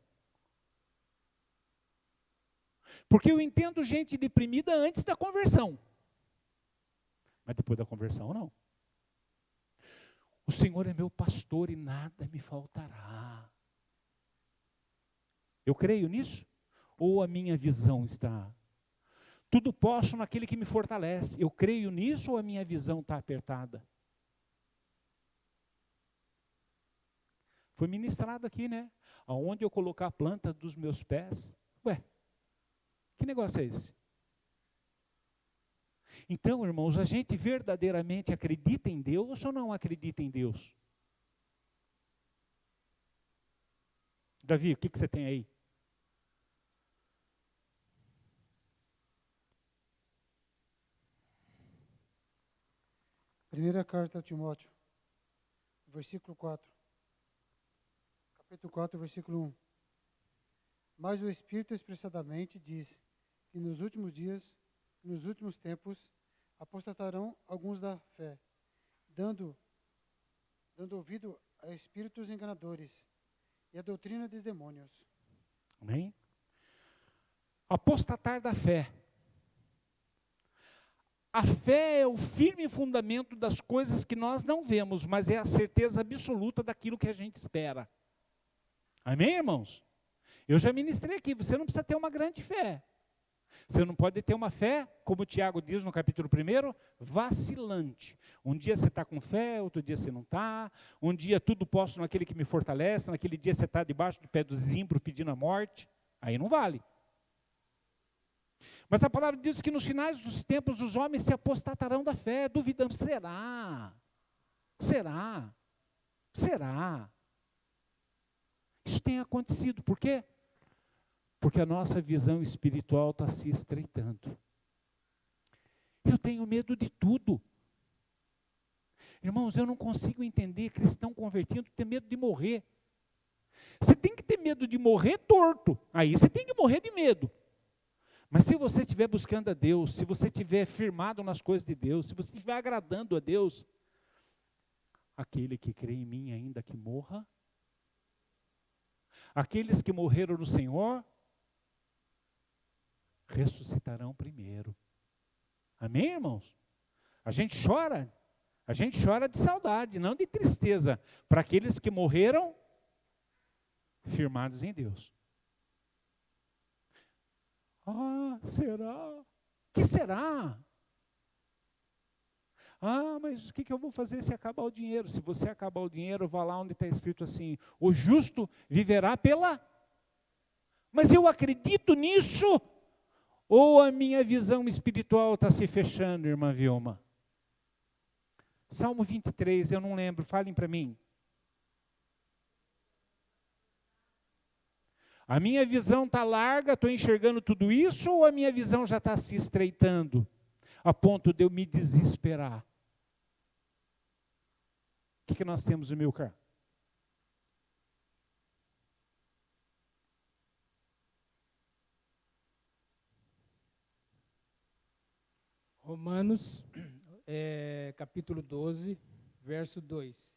Porque eu entendo gente deprimida antes da conversão. Mas depois da conversão, não. O Senhor é meu pastor e nada me faltará. Eu creio nisso? Ou a minha visão está... Tudo posso naquele que me fortalece. Eu creio nisso ou a minha visão está apertada? Foi ministrado aqui, né? Aonde eu colocar a planta dos meus pés. Ué, que negócio é esse? Então, irmãos, a gente verdadeiramente acredita em Deus ou não acredita em Deus? Davi, o que você tem aí? Primeira carta a Timóteo, versículo 4. Capítulo 4, versículo 1. Mas o Espírito expressadamente diz que nos últimos dias, nos últimos tempos, apostatarão alguns da fé, dando ouvido a espíritos enganadores e a doutrina dos demônios. Amém? Apostatar da fé. A fé é o firme fundamento das coisas que nós não vemos, mas é a certeza absoluta daquilo que a gente espera. Amém, irmãos? Eu já ministrei aqui, você não precisa ter uma grande fé. Você não pode ter uma fé, como o Tiago diz no capítulo 1, vacilante. Um dia você está com fé, outro dia você não está. Um dia tudo posso naquele que me fortalece, naquele dia você está debaixo do pé do zimbro pedindo a morte. Aí não vale. Mas a palavra diz que nos finais dos tempos os homens se apostatarão da fé, duvidando, será? Será? Será? Isso tem acontecido, por quê? Porque a nossa visão espiritual está se estreitando. Eu tenho medo de tudo. Irmãos, eu não consigo entender cristão convertido ter medo de morrer. Você tem que ter medo de morrer torto, aí você tem que morrer de medo. Mas se você estiver buscando a Deus, se você estiver firmado nas coisas de Deus, se você estiver agradando a Deus, aquele que crê em mim ainda que morra, aqueles que morreram no Senhor, ressuscitarão primeiro. Amém, irmãos? A gente chora de saudade, não de tristeza, para aqueles que morreram firmados em Deus. Ah, será? Que será? Ah, mas o que eu vou fazer se acabar o dinheiro? Se você acabar o dinheiro, vá lá onde está escrito assim, o justo viverá pela... Mas eu acredito nisso? Ou a minha visão espiritual está se fechando, irmã Vilma? Salmo 23, eu não lembro, falem para mim. A minha visão está larga, estou enxergando tudo isso, ou a minha visão já está se estreitando, a ponto de eu me desesperar? O que nós temos no Amilcar? Romanos, capítulo 12, verso 2.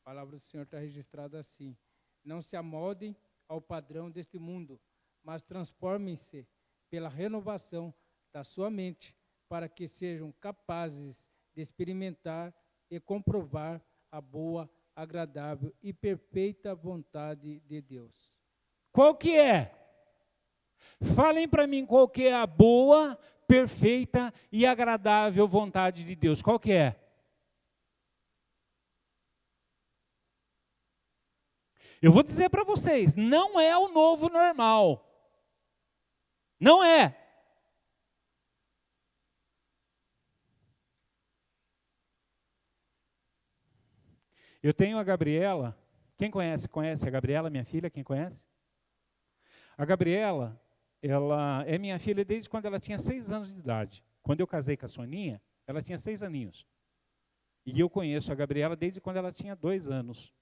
A palavra do Senhor está registrada assim. Não se amoldem ao padrão deste mundo, mas transformem-se pela renovação da sua mente, para que sejam capazes de experimentar e comprovar a boa, agradável e perfeita vontade de Deus. Qual que é? Falem para mim qual que é a boa, perfeita e agradável vontade de Deus. Qual que é? Eu vou dizer para vocês, não é o novo normal. Não é. Eu tenho a Gabriela. Quem conhece? Conhece a Gabriela, minha filha? Quem conhece? A Gabriela, ela é minha filha desde quando ela tinha 6 anos de idade. Quando eu casei com a Soninha, ela tinha 6 aninhos. E eu conheço a Gabriela desde quando ela tinha 2 anos.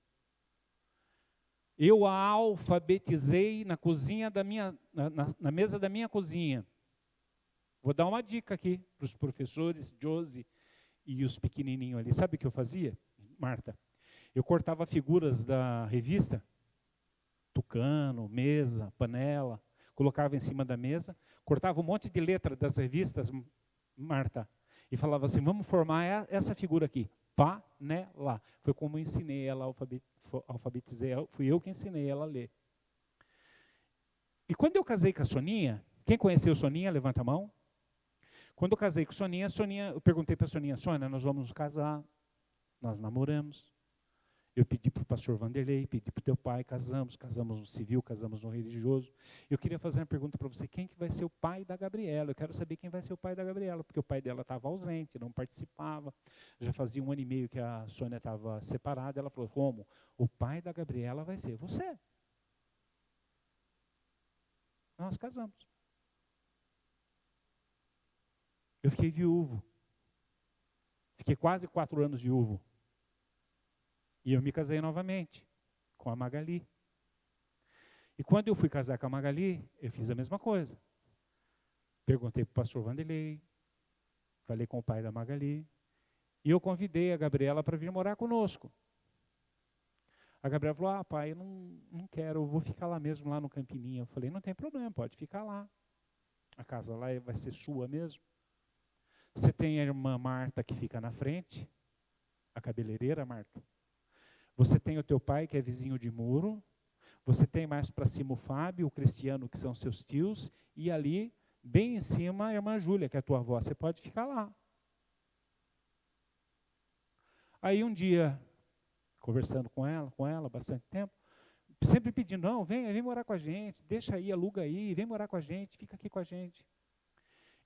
Eu a alfabetizei na cozinha da minha, na mesa da minha cozinha. Vou dar uma dica aqui para os professores, Josi e os pequenininhos ali. Sabe o que eu fazia, Marta? Eu cortava figuras da revista, tucano, mesa, panela, colocava em cima da mesa, cortava um monte de letra das revistas, Marta, e falava assim, vamos formar essa figura aqui, panela. Foi como eu ensinei ela, alfabetizei, fui eu que ensinei ela a ler. E quando eu casei com a Soninha, quem conheceu a Soninha, levanta a mão. Quando eu casei com a Soninha, eu perguntei para a Soninha, Sônia, nós vamos nos casar, nós namoramos. Eu pedi para o pastor Vanderlei, pedi para o teu pai, casamos no civil, casamos no religioso. Eu queria fazer uma pergunta para você, quem que vai ser o pai da Gabriela? Eu quero saber quem vai ser o pai da Gabriela, porque o pai dela estava ausente, não participava. Já fazia 1 ano e meio que a Sônia estava separada. Ela falou, como? O pai da Gabriela vai ser você. Nós casamos. Eu fiquei viúvo. Fiquei quase 4 anos viúvo. E eu me casei novamente com a Magali. E quando eu fui casar com a Magali, eu fiz a mesma coisa. Perguntei para o pastor Vanderlei, falei com o pai da Magali, e eu convidei a Gabriela para vir morar conosco. A Gabriela falou, pai, eu não quero, eu vou ficar lá mesmo, lá no Campininha. Eu falei, não tem problema, pode ficar lá. A casa lá vai ser sua mesmo. Você tem a irmã Marta que fica na frente, a cabeleireira, Marta. Você tem o teu pai, que é vizinho de muro. Você tem mais para cima o Fábio, o Cristiano, que são seus tios. E ali, bem em cima, a irmã Júlia, que é a tua avó. Você pode ficar lá. Aí um dia, conversando com ela bastante tempo, sempre pedindo, não, vem morar com a gente, deixa aí, aluga aí, vem morar com a gente, fica aqui com a gente.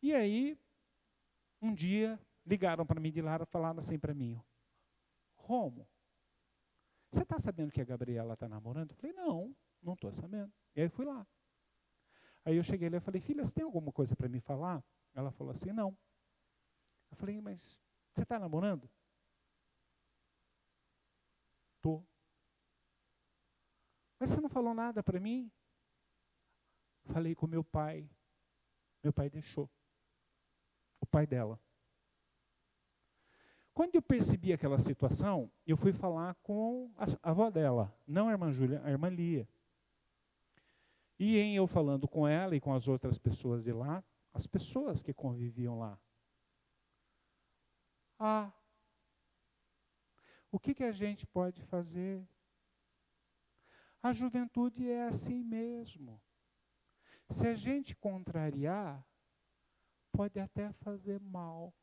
E aí, um dia, ligaram para mim de lá e falaram assim para mim, Romo, você está sabendo que a Gabriela está namorando? Eu falei, não estou sabendo. E aí fui lá. Aí eu cheguei lá e falei, filha, você tem alguma coisa para me falar? Ela falou assim, não. Eu falei, mas você está namorando? Estou. Mas você não falou nada para mim? Falei com meu pai. Meu pai deixou. O pai dela. Quando eu percebi aquela situação, eu fui falar com a avó dela, não a irmã Júlia, a irmã Lia. E em eu falando com ela e com as outras pessoas de lá, as pessoas que conviviam lá. O que a gente pode fazer? A juventude é assim mesmo. Se a gente contrariar, pode até fazer mal.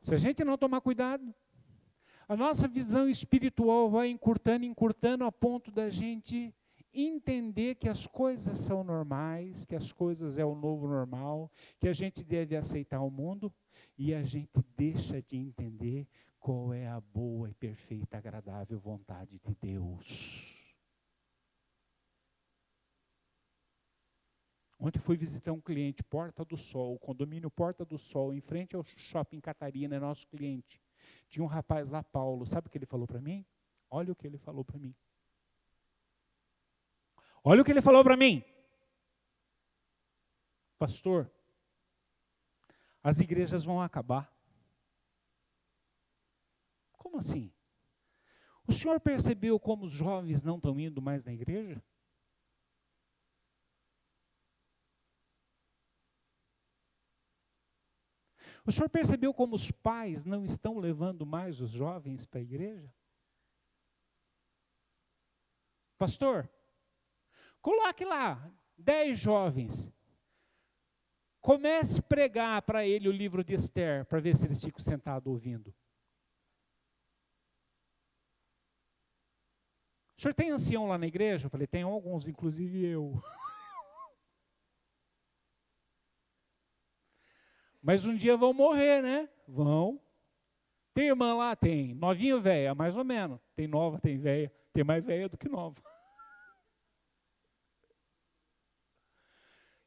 Se a gente não tomar cuidado, a nossa visão espiritual vai encurtando a ponto da gente entender que as coisas são normais, que as coisas é o novo normal, que a gente deve aceitar o mundo, e a gente deixa de entender qual é a boa e perfeita, agradável vontade de Deus. Ontem fui visitar um cliente, Porta do Sol, o condomínio Porta do Sol, em frente ao Shopping Catarina, é nosso cliente. Tinha um rapaz lá, Paulo, sabe o que ele falou para mim? Olha o que ele falou para mim. Olha o que ele falou para mim. Pastor, as igrejas vão acabar. Como assim? O senhor percebeu como os jovens não estão indo mais na igreja? O senhor percebeu como os pais não estão levando mais os jovens para a igreja? Pastor, coloque lá 10 jovens. Comece a pregar para ele o livro de Esther, para ver se eles ficam sentados ouvindo. O senhor tem ancião lá na igreja? Eu falei, tem alguns, inclusive eu. Mas um dia vão morrer, né? Vão. Tem irmã lá? Tem. Novinha ou velha? Mais ou menos. Tem nova, tem velha. Tem mais velha do que nova.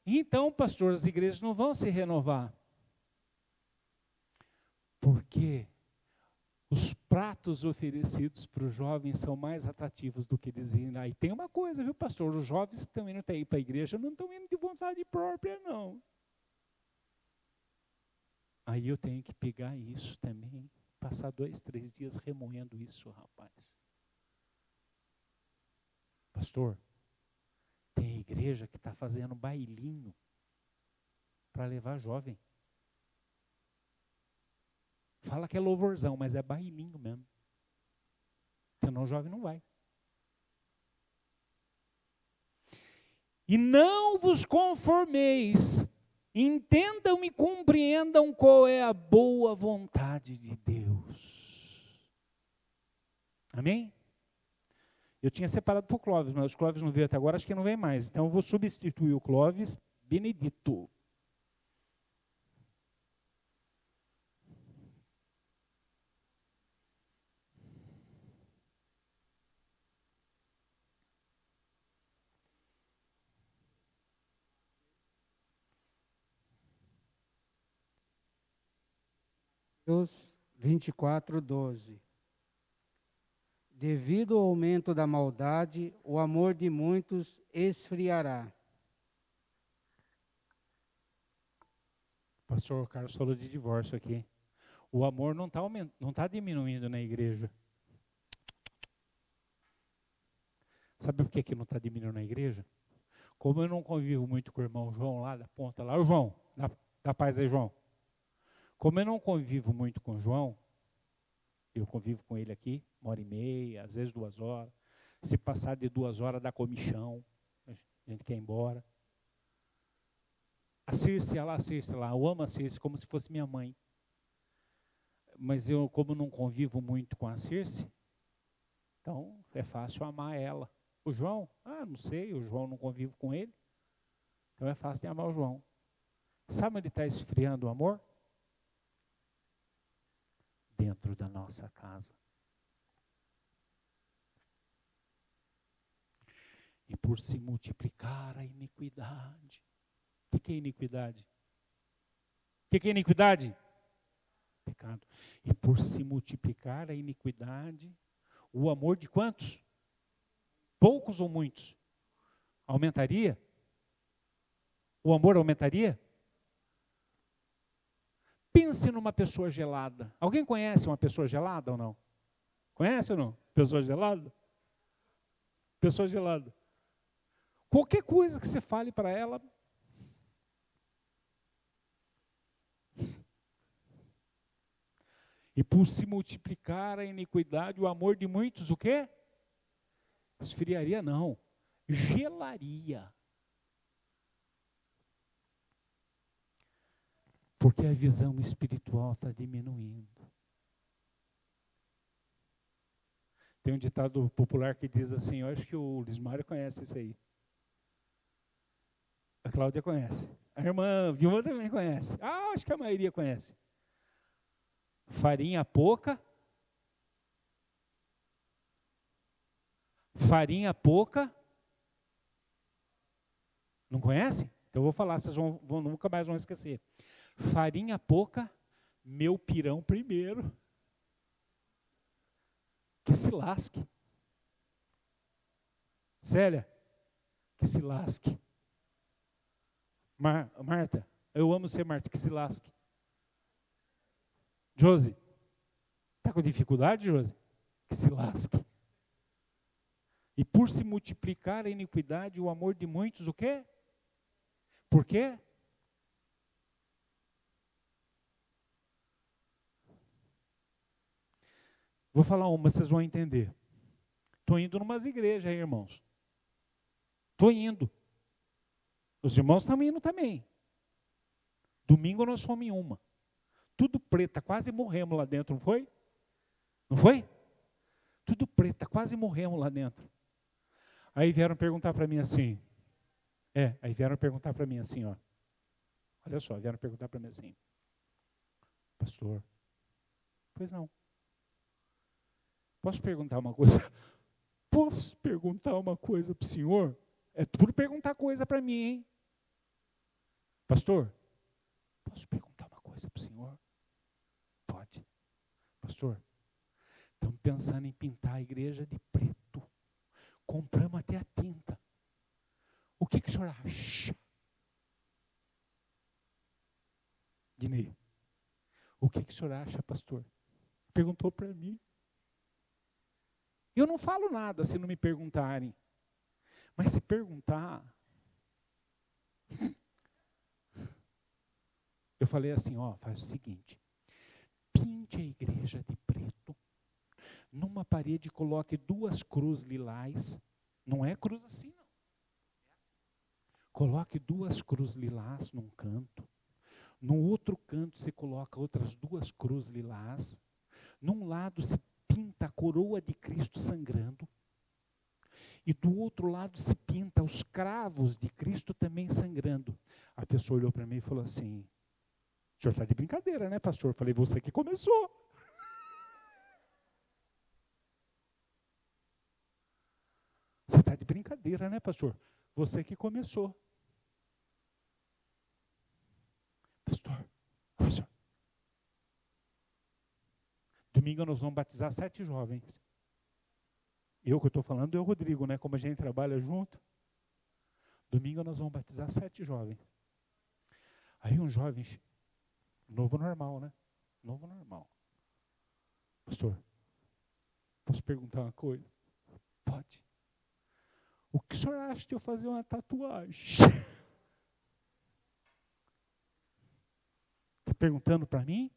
Então, pastor, as igrejas não vão se renovar. Porque os pratos oferecidos para os jovens são mais atrativos do que dizem lá. E tem uma coisa, viu, pastor? Os jovens que estão indo para ir para a igreja não estão indo de vontade própria, não. Aí eu tenho que pegar isso também, passar 2, 3 dias remoendo isso, rapaz. Pastor, tem igreja que está fazendo bailinho para levar jovem. Fala que é louvorzão, mas é bailinho mesmo. Senão o jovem não vai. E não vos conformeis, entendam e compreendam qual é a boa vontade de Deus. Amém? Eu tinha separado para o Clóvis, mas o Clóvis não veio até agora, acho que não vem mais. Então eu vou substituir o Clóvis, Benedito. Mateus 24:12. Devido ao aumento da maldade, o amor de muitos esfriará. Pastor Carlos falou de divórcio aqui. O amor não está diminuindo na igreja. Sabe por que não está diminuindo na igreja? Como eu não convivo muito com o irmão João lá da ponta lá, o João, dá paz aí, João. Como eu não convivo muito com o João, eu convivo com ele aqui, 1h30, às vezes 2 horas. Se passar de 2 horas, dá comichão, a gente quer ir embora. A Circe lá, eu amo a Circe como se fosse minha mãe. Mas eu, como não convivo muito com a Circe, então é fácil amar ela. O João, não sei, o João não convivo com ele, então é fácil de amar o João. Sabe onde está esfriando o amor? Dentro da nossa casa. E por se multiplicar a iniquidade. O que é iniquidade? O que é iniquidade? Pecado. E por se multiplicar a iniquidade, o amor de quantos? Poucos ou muitos? Aumentaria? O amor aumentaria? Pense numa pessoa gelada. Alguém conhece uma pessoa gelada ou não? Conhece ou não? Pessoa gelada? Pessoa gelada. Qualquer coisa que você fale para ela. E por se multiplicar a iniquidade, o amor de muitos, o quê? Esfriaria não. Gelaria. Porque a visão espiritual está diminuindo. Tem um ditado popular que diz assim, eu acho que o Lismário conhece isso aí. A Cláudia conhece. A irmã Vilma também conhece. Acho que a maioria conhece. Farinha pouca. Farinha pouca. Não conhece? Então eu vou falar, vocês nunca mais vão esquecer. Farinha pouca, meu pirão primeiro. Que se lasque. Célia, que se lasque. Marta, eu amo ser Marta, que se lasque. Josi, está com dificuldade, Josi? Que se lasque. E por se multiplicar a iniquidade, o amor de muitos, o quê? Por quê? Vou falar uma, vocês vão entender. Estou indo em umas igrejas aí, irmãos. Estou indo. Os irmãos estão indo também. Domingo nós fomos em uma. Tudo preta, quase morremos lá dentro, não foi? Não foi? Tudo preta, quase morremos lá dentro. Aí vieram perguntar para mim assim. Aí vieram perguntar para mim assim, ó. Olha só, vieram perguntar para mim assim. Pastor, pois não. Posso perguntar uma coisa? Posso perguntar uma coisa para o senhor? É tudo perguntar coisa para mim, hein? Pastor, posso perguntar uma coisa para o senhor? Pode. Pastor, estamos pensando em pintar a igreja de preto. Compramos até a tinta. O que o senhor acha? Dinei, o que o senhor acha, pastor? Perguntou para mim. Eu não falo nada se não me perguntarem. Mas se perguntar... Eu falei assim, ó, faz o seguinte. Pinte a igreja de preto. Numa parede coloque 2 cruzes lilás. Não é cruz assim, não. Coloque 2 cruzes lilás num canto. No outro canto se coloca outras 2 cruzes lilás. Num lado se pinta a coroa de Cristo sangrando. E do outro lado se pinta os cravos de Cristo também sangrando. A pessoa olhou para mim e falou assim, o senhor está de brincadeira, né, pastor? Eu falei, você que começou. Você está de brincadeira, né, pastor? Você que começou. Pastor, domingo nós vamos batizar 7 jovens. Eu que estou falando é o Rodrigo, né? Como a gente trabalha junto. Domingo nós vamos batizar 7 jovens. Aí um jovem, novo normal, né? Novo normal. Pastor, posso perguntar uma coisa? Pode. O que o senhor acha de eu fazer uma tatuagem? Está perguntando para mim?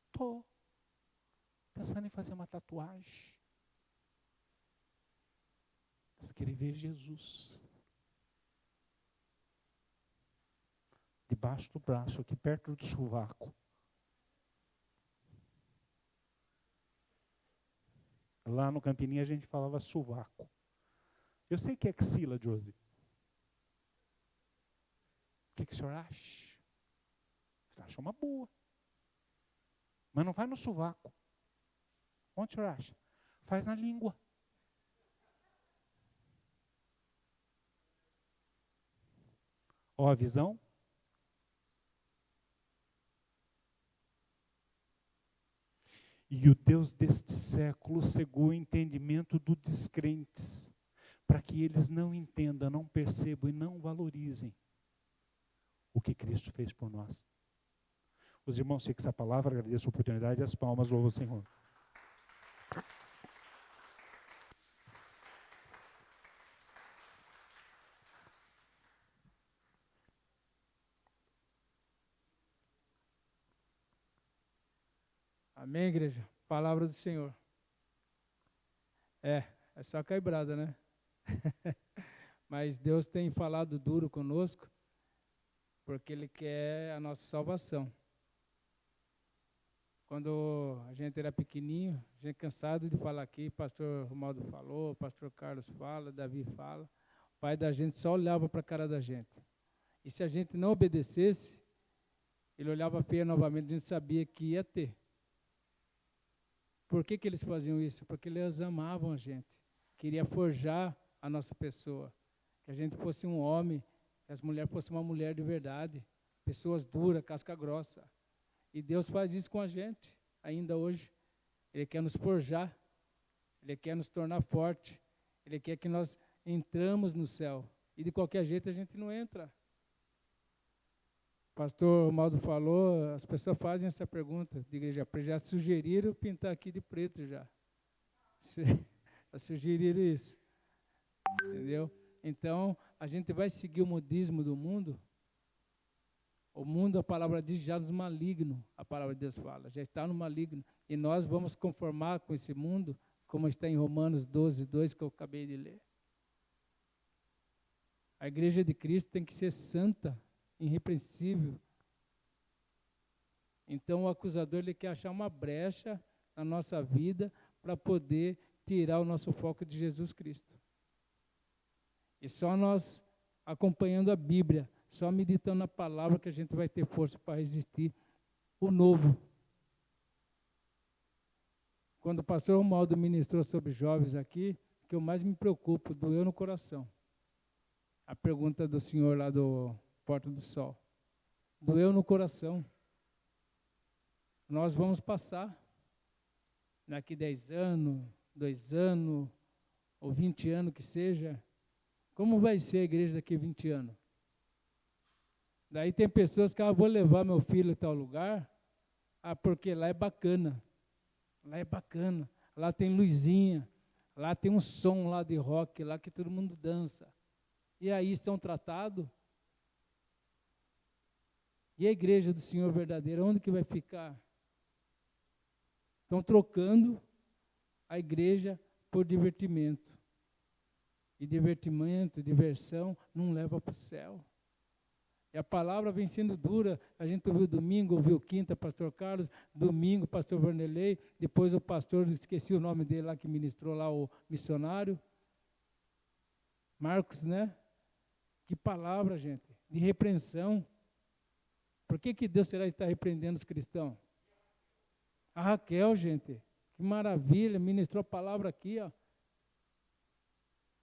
Estou pensando em fazer uma tatuagem. Escrever Jesus. Debaixo do braço, aqui perto do sovaco. Lá no Campininha a gente falava sovaco. Eu sei que é axila, Josi. O que o senhor acha? Você acha uma boa. Mas não vai no sovaco. Onde o senhor acha? Faz na língua. Ó a visão. E o Deus deste século cegou o entendimento dos descrentes, para que eles não entendam, não percebam e não valorizem o que Cristo fez por nós. Os irmãos, fiquem essa palavra, agradeço a oportunidade e as palmas, louvo o Senhor. Amém, igreja? Palavra do Senhor. É só caibrada, né? Mas Deus tem falado duro conosco, porque Ele quer a nossa salvação. Quando a gente era pequenininho, a gente cansado de falar aqui, pastor Romaldo falou, pastor Carlos fala, Davi fala, o pai da gente só olhava para a cara da gente. E se a gente não obedecesse, ele olhava feio novamente, a gente sabia que ia ter. Por que eles faziam isso? Porque eles amavam a gente. Queria forjar a nossa pessoa. Que a gente fosse um homem, que as mulheres fossem uma mulher de verdade. Pessoas duras, casca grossa. E Deus faz isso com a gente, ainda hoje. Ele quer nos forjar. Ele quer nos tornar forte. Ele quer que nós entramos no céu. E de qualquer jeito a gente não entra. O pastor Romaldo falou, as pessoas fazem essa pergunta de igreja, já sugeriram pintar aqui de preto já. Já sugeriram isso. Entendeu? Então, a gente vai seguir o modismo do mundo O mundo, a palavra diz, já nos maligno, a palavra de Deus fala, já está no maligno. E nós vamos conformar com esse mundo, como está em Romanos 12, 2, que eu acabei de ler. A igreja de Cristo tem que ser santa, irrepreensível. Então o acusador ele quer achar uma brecha na nossa vida para poder tirar o nosso foco de Jesus Cristo. E só nós acompanhando a Bíblia, só meditando na palavra que a gente vai ter força para resistir o novo. Quando o pastor Romualdo ministrou sobre jovens aqui, o que eu mais me preocupo, doeu no coração. A pergunta do senhor lá do Porta do Sol. Doeu no coração. Nós vamos passar. Daqui 10 anos, 2 anos, ou 20 anos que seja. Como vai ser a igreja daqui a 20 anos? Daí tem pessoas que, vou levar meu filho a tal lugar, porque lá é bacana. Lá é bacana. Lá tem luzinha. Lá tem um som lá de rock, lá que todo mundo dança. E aí são tratados. E a igreja do Senhor verdadeira, onde que vai ficar? Estão trocando a igreja por divertimento. E divertimento, diversão, não leva para o céu. E a palavra vem sendo dura. A gente ouviu domingo, ouviu quinta, pastor Carlos, domingo, pastor Vanderlei, depois o pastor, esqueci o nome dele lá, que ministrou lá, o missionário, Marcos, né? Que palavra, gente, de repreensão. Por que Deus será que está repreendendo os cristãos? A Raquel, gente, que maravilha, ministrou a palavra aqui, ó.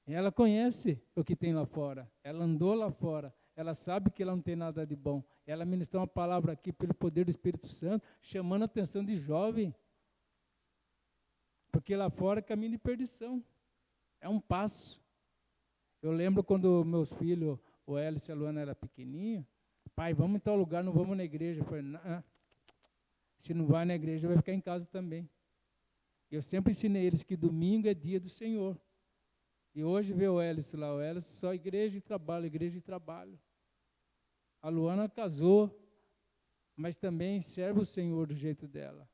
E ela conhece o que tem lá fora, ela andou lá fora, ela sabe que ela não tem nada de bom. Ela ministrou uma palavra aqui pelo poder do Espírito Santo, chamando a atenção de jovem. Porque lá fora é caminho de perdição. É um passo. Eu lembro quando meus filhos, o Hélice e a Luana, eram pequenininhos, pai, vamos em tal lugar, não vamos na igreja. Eu falei, não, se não vai na igreja, vai ficar em casa também. Eu sempre ensinei eles que domingo é dia do Senhor. E hoje vê o Hélice lá, o Hélice só igreja e trabalho, igreja e trabalho. A Luana casou, mas também serve o Senhor do jeito dela.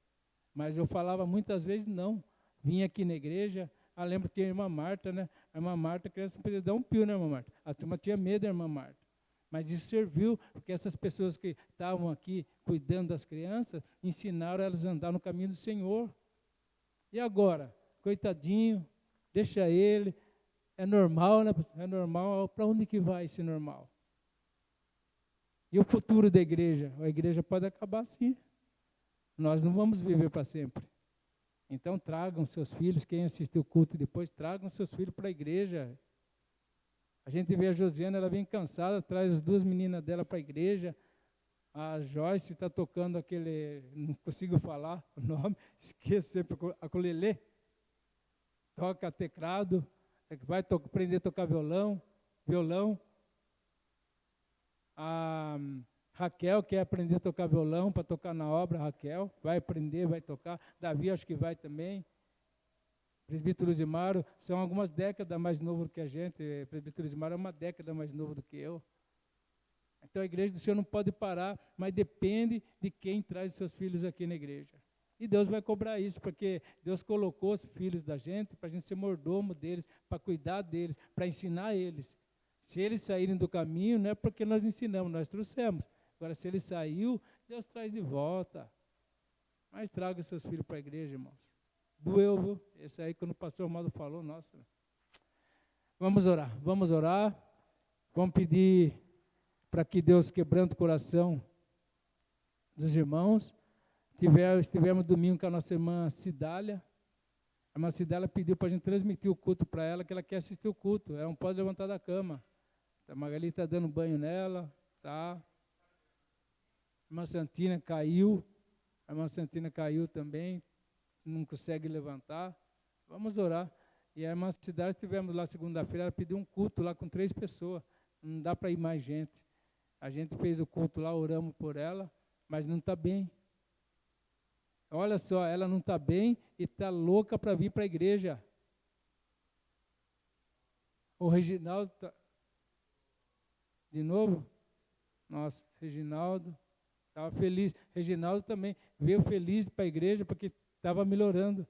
Mas eu falava muitas vezes não. Vinha aqui na igreja, lembro que tinha a irmã Marta, né? A irmã Marta, a criança podia dar um pio na irmã Marta. A turma tinha medo da irmã Marta. Mas isso serviu, porque essas pessoas que estavam aqui cuidando das crianças, ensinaram elas a andar no caminho do Senhor. E agora? Coitadinho, deixa ele. É normal, né? É normal. Para onde que vai esse normal? E o futuro da igreja? A igreja pode acabar sim. Nós não vamos viver para sempre. Então tragam seus filhos, quem assistiu o culto depois, tragam seus filhos para a igreja. A gente vê a Josiana, ela vem cansada, traz as 2 meninas dela para a igreja. A Joyce está tocando aquele, não consigo falar o nome, esqueço sempre, a ukulele. Toca teclado, vai aprender a tocar violão. A Raquel quer aprender a tocar violão para tocar na obra, Raquel, vai aprender, vai tocar. Davi acho que vai também. Presbítero Luzimaro, são algumas décadas mais novo do que a gente. Presbítero Luzimaro é uma década mais novo do que eu. Então a igreja do Senhor não pode parar, mas depende de quem traz seus filhos aqui na igreja. E Deus vai cobrar isso, porque Deus colocou os filhos da gente para a gente ser mordomo deles, para cuidar deles, para ensinar eles. Se eles saírem do caminho, não é porque nós não ensinamos, nós trouxemos. Agora, se ele saiu, Deus traz de volta. Mas traga seus filhos para a igreja, irmãos. Doeu, viu? Esse aí, quando o pastor Romualdo falou, nossa. Vamos orar. Vamos pedir para que Deus quebrante o coração dos irmãos. Estivemos domingo com a nossa irmã Cidália. A irmã Cidália pediu para a gente transmitir o culto para ela, que ela quer assistir o culto. Ela não pode levantar da cama. A Magali está dando banho nela, tá? A irmã Santina caiu. A irmã Santina caiu também, não consegue levantar. Vamos orar. E a irmã Cidália, estivemos lá segunda-feira, ela pediu um culto lá com 3 pessoas. Não dá para ir mais gente. A gente fez o culto lá, oramos por ela, mas não está bem. Olha só, ela não está bem e está louca para vir para a igreja. O Reginaldo está... De novo? Nossa, Reginaldo estava feliz. Reginaldo também veio feliz para a igreja porque estava melhorando.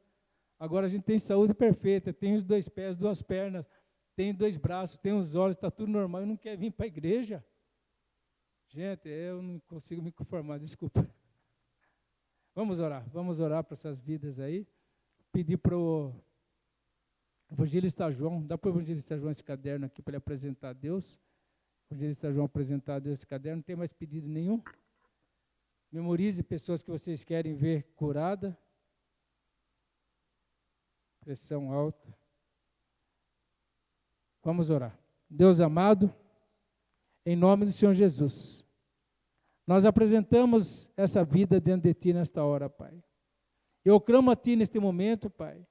Agora a gente tem saúde perfeita, tem os 2 pés, 2 pernas, tem 2 braços, tem os olhos, está tudo normal e não quer vir para a igreja. Gente, eu não consigo me conformar, desculpa. Vamos orar para essas vidas aí. Pedir para o evangelista João, dá para o evangelista João esse caderno aqui para ele apresentar a Deus. O evangelista João apresentar a Deus esse caderno, não tem mais pedido nenhum. Memorize pessoas que vocês querem ver curada. Pressão alta. Vamos orar. Deus amado, em nome do Senhor Jesus, nós apresentamos essa vida diante de Ti nesta hora, Pai. Eu clamo a Ti neste momento, Pai,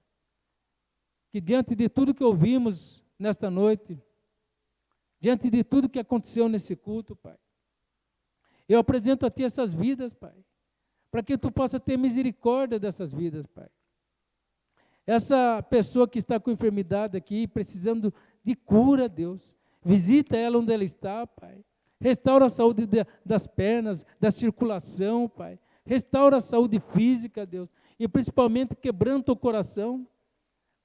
que diante de tudo que ouvimos nesta noite, diante de tudo que aconteceu nesse culto, Pai, eu apresento a Ti essas vidas, Pai, para que Tu possa ter misericórdia dessas vidas, Pai. Essa pessoa que está com enfermidade aqui, precisando de cura, Deus, visita ela onde ela está, Pai. Restaura a saúde das pernas, da circulação, Pai. Restaura a saúde física, Deus. E principalmente quebranta o coração,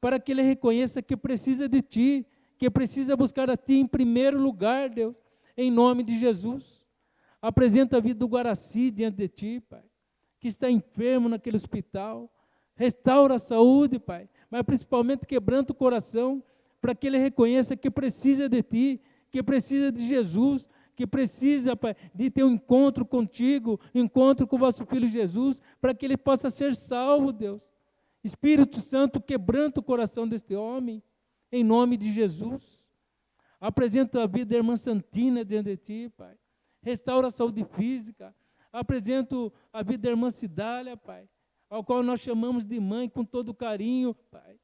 para que ele reconheça que precisa de Ti, que precisa buscar a Ti em primeiro lugar, Deus, em nome de Jesus. Apresenta a vida do Guaraci diante de Ti, Pai, que está enfermo naquele hospital. Restaura a saúde, Pai, mas principalmente quebranta o coração, para que ele reconheça que precisa de Ti, que precisa de Jesus, que precisa, Pai, de ter um encontro contigo, um encontro com o vosso Filho Jesus, para que ele possa ser salvo, Deus. Espírito Santo, quebranta o coração deste homem, em nome de Jesus. Apresento a vida da irmã Santina diante de Ti, Pai. Restaura a saúde física. Apresento a vida da irmã Cidália, Pai, ao qual nós chamamos de mãe com todo carinho, Pai.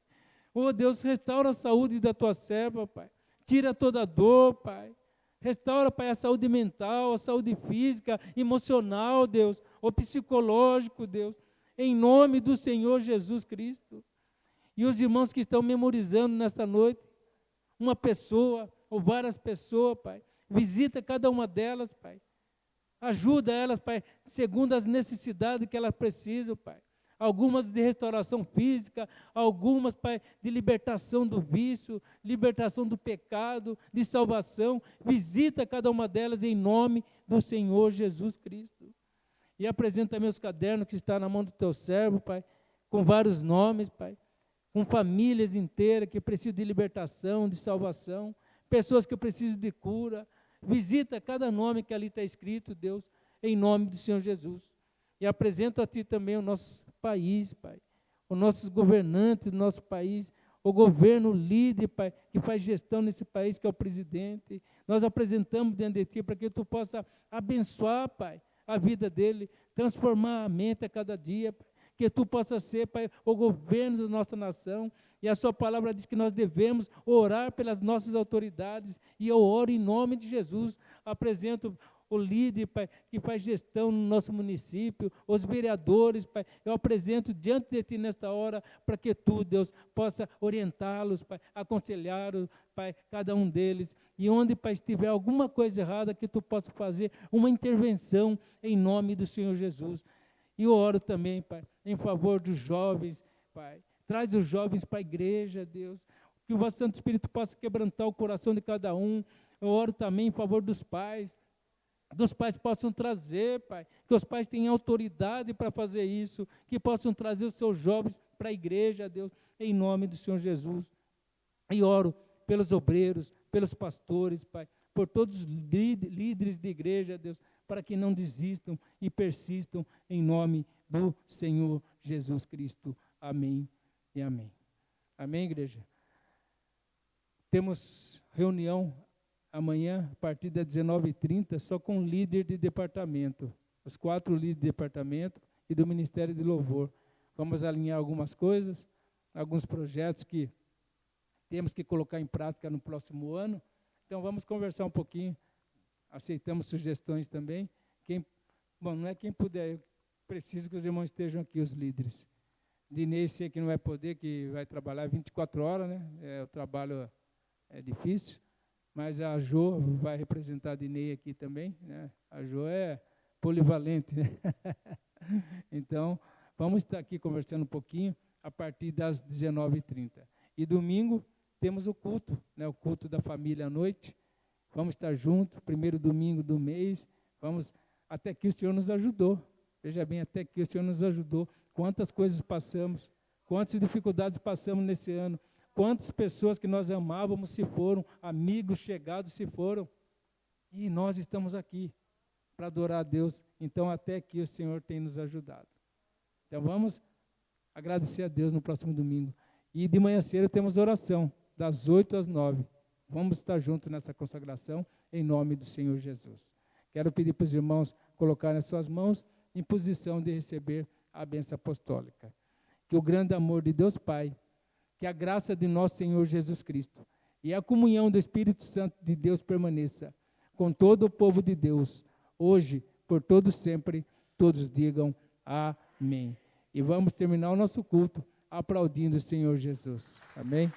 Oh Deus, restaura a saúde da Tua serva, Pai. Tira toda a dor, Pai. Restaura, Pai, a saúde mental, a saúde física, emocional, Deus, ou psicológico, Deus, em nome do Senhor Jesus Cristo. E os irmãos que estão memorizando nesta noite, uma pessoa ou várias pessoas, Pai, visita cada uma delas, Pai. Ajuda elas, Pai, segundo as necessidades que elas precisam, Pai. Algumas de restauração física, algumas, Pai, de libertação do vício, libertação do pecado, de salvação. Visita cada uma delas em nome do Senhor Jesus Cristo. E apresenta meus cadernos que está na mão do Teu servo, Pai, com vários nomes, Pai, com famílias inteiras que precisam de libertação, de salvação, pessoas que precisam de cura. Visita cada nome que ali está escrito, Deus, em nome do Senhor Jesus. E apresento a Ti também o nosso país, Pai, os nossos governantes do nosso país, o governo líder, Pai, que faz gestão nesse país, que é o presidente. Nós apresentamos diante de Ti para que Tu possa abençoar, Pai, a vida dele, transformar a mente a cada dia, Pai, que Tu possa ser, Pai, o governo da nossa nação. E a Sua palavra diz que nós devemos orar pelas nossas autoridades, e eu oro em nome de Jesus. Apresento o líder, Pai, que faz gestão no nosso município, os vereadores, Pai, eu apresento diante de Ti nesta hora, para que Tu, Deus, possa orientá-los, Pai, aconselhá-los, Pai, cada um deles, e onde, Pai, estiver alguma coisa errada, que Tu possa fazer uma intervenção em nome do Senhor Jesus. E eu oro também, Pai, em favor dos jovens, Pai, traz os jovens para a igreja, Deus, que o Vosso Santo Espírito possa quebrantar o coração de cada um. Eu oro também em favor dos pais possam trazer, Pai, que os pais tenham autoridade para fazer isso, que possam trazer os seus jovens para a igreja, Deus, em nome do Senhor Jesus. E oro pelos obreiros, pelos pastores, Pai, por todos os líderes de igreja, Deus, para que não desistam e persistam em nome do Senhor Jesus Cristo. Amém e amém. Amém, igreja? Temos reunião amanhã, a partir das 19h30, só com o líder de departamento, os 4 líderes de departamento e do Ministério de Louvor. Vamos alinhar algumas coisas, alguns projetos que temos que colocar em prática no próximo ano. Então, vamos conversar um pouquinho, aceitamos sugestões também. Não é quem puder, eu preciso que os irmãos estejam aqui, os líderes. Dinei, sei que não vai poder, que vai trabalhar 24 horas, né? O trabalho é difícil. mas a Jo vai representar a Dinei aqui também, né? A Jo é polivalente, né? Então, vamos estar aqui conversando um pouquinho a partir das 19h30. E domingo temos o culto, né? O culto da família à noite. Vamos estar juntos, primeiro domingo do mês. Até que o Senhor nos ajudou. Veja bem, até que o Senhor nos ajudou. Quantas coisas passamos, quantas dificuldades passamos nesse ano. Quantas pessoas que nós amávamos se foram, amigos chegados se foram. E nós estamos aqui para adorar a Deus. Então, até aqui o Senhor tem nos ajudado. Então, vamos agradecer a Deus no próximo domingo. E de manhã cedo temos oração, das 8 às 9. Vamos estar juntos nessa consagração, em nome do Senhor Jesus. Quero pedir para os irmãos colocarem as suas mãos em posição de receber a bênção apostólica. Que o grande amor de Deus Pai, que a graça de nosso Senhor Jesus Cristo e a comunhão do Espírito Santo de Deus permaneça com todo o povo de Deus, hoje, por todo sempre, todos digam amém. E vamos terminar o nosso culto aplaudindo o Senhor Jesus. Amém?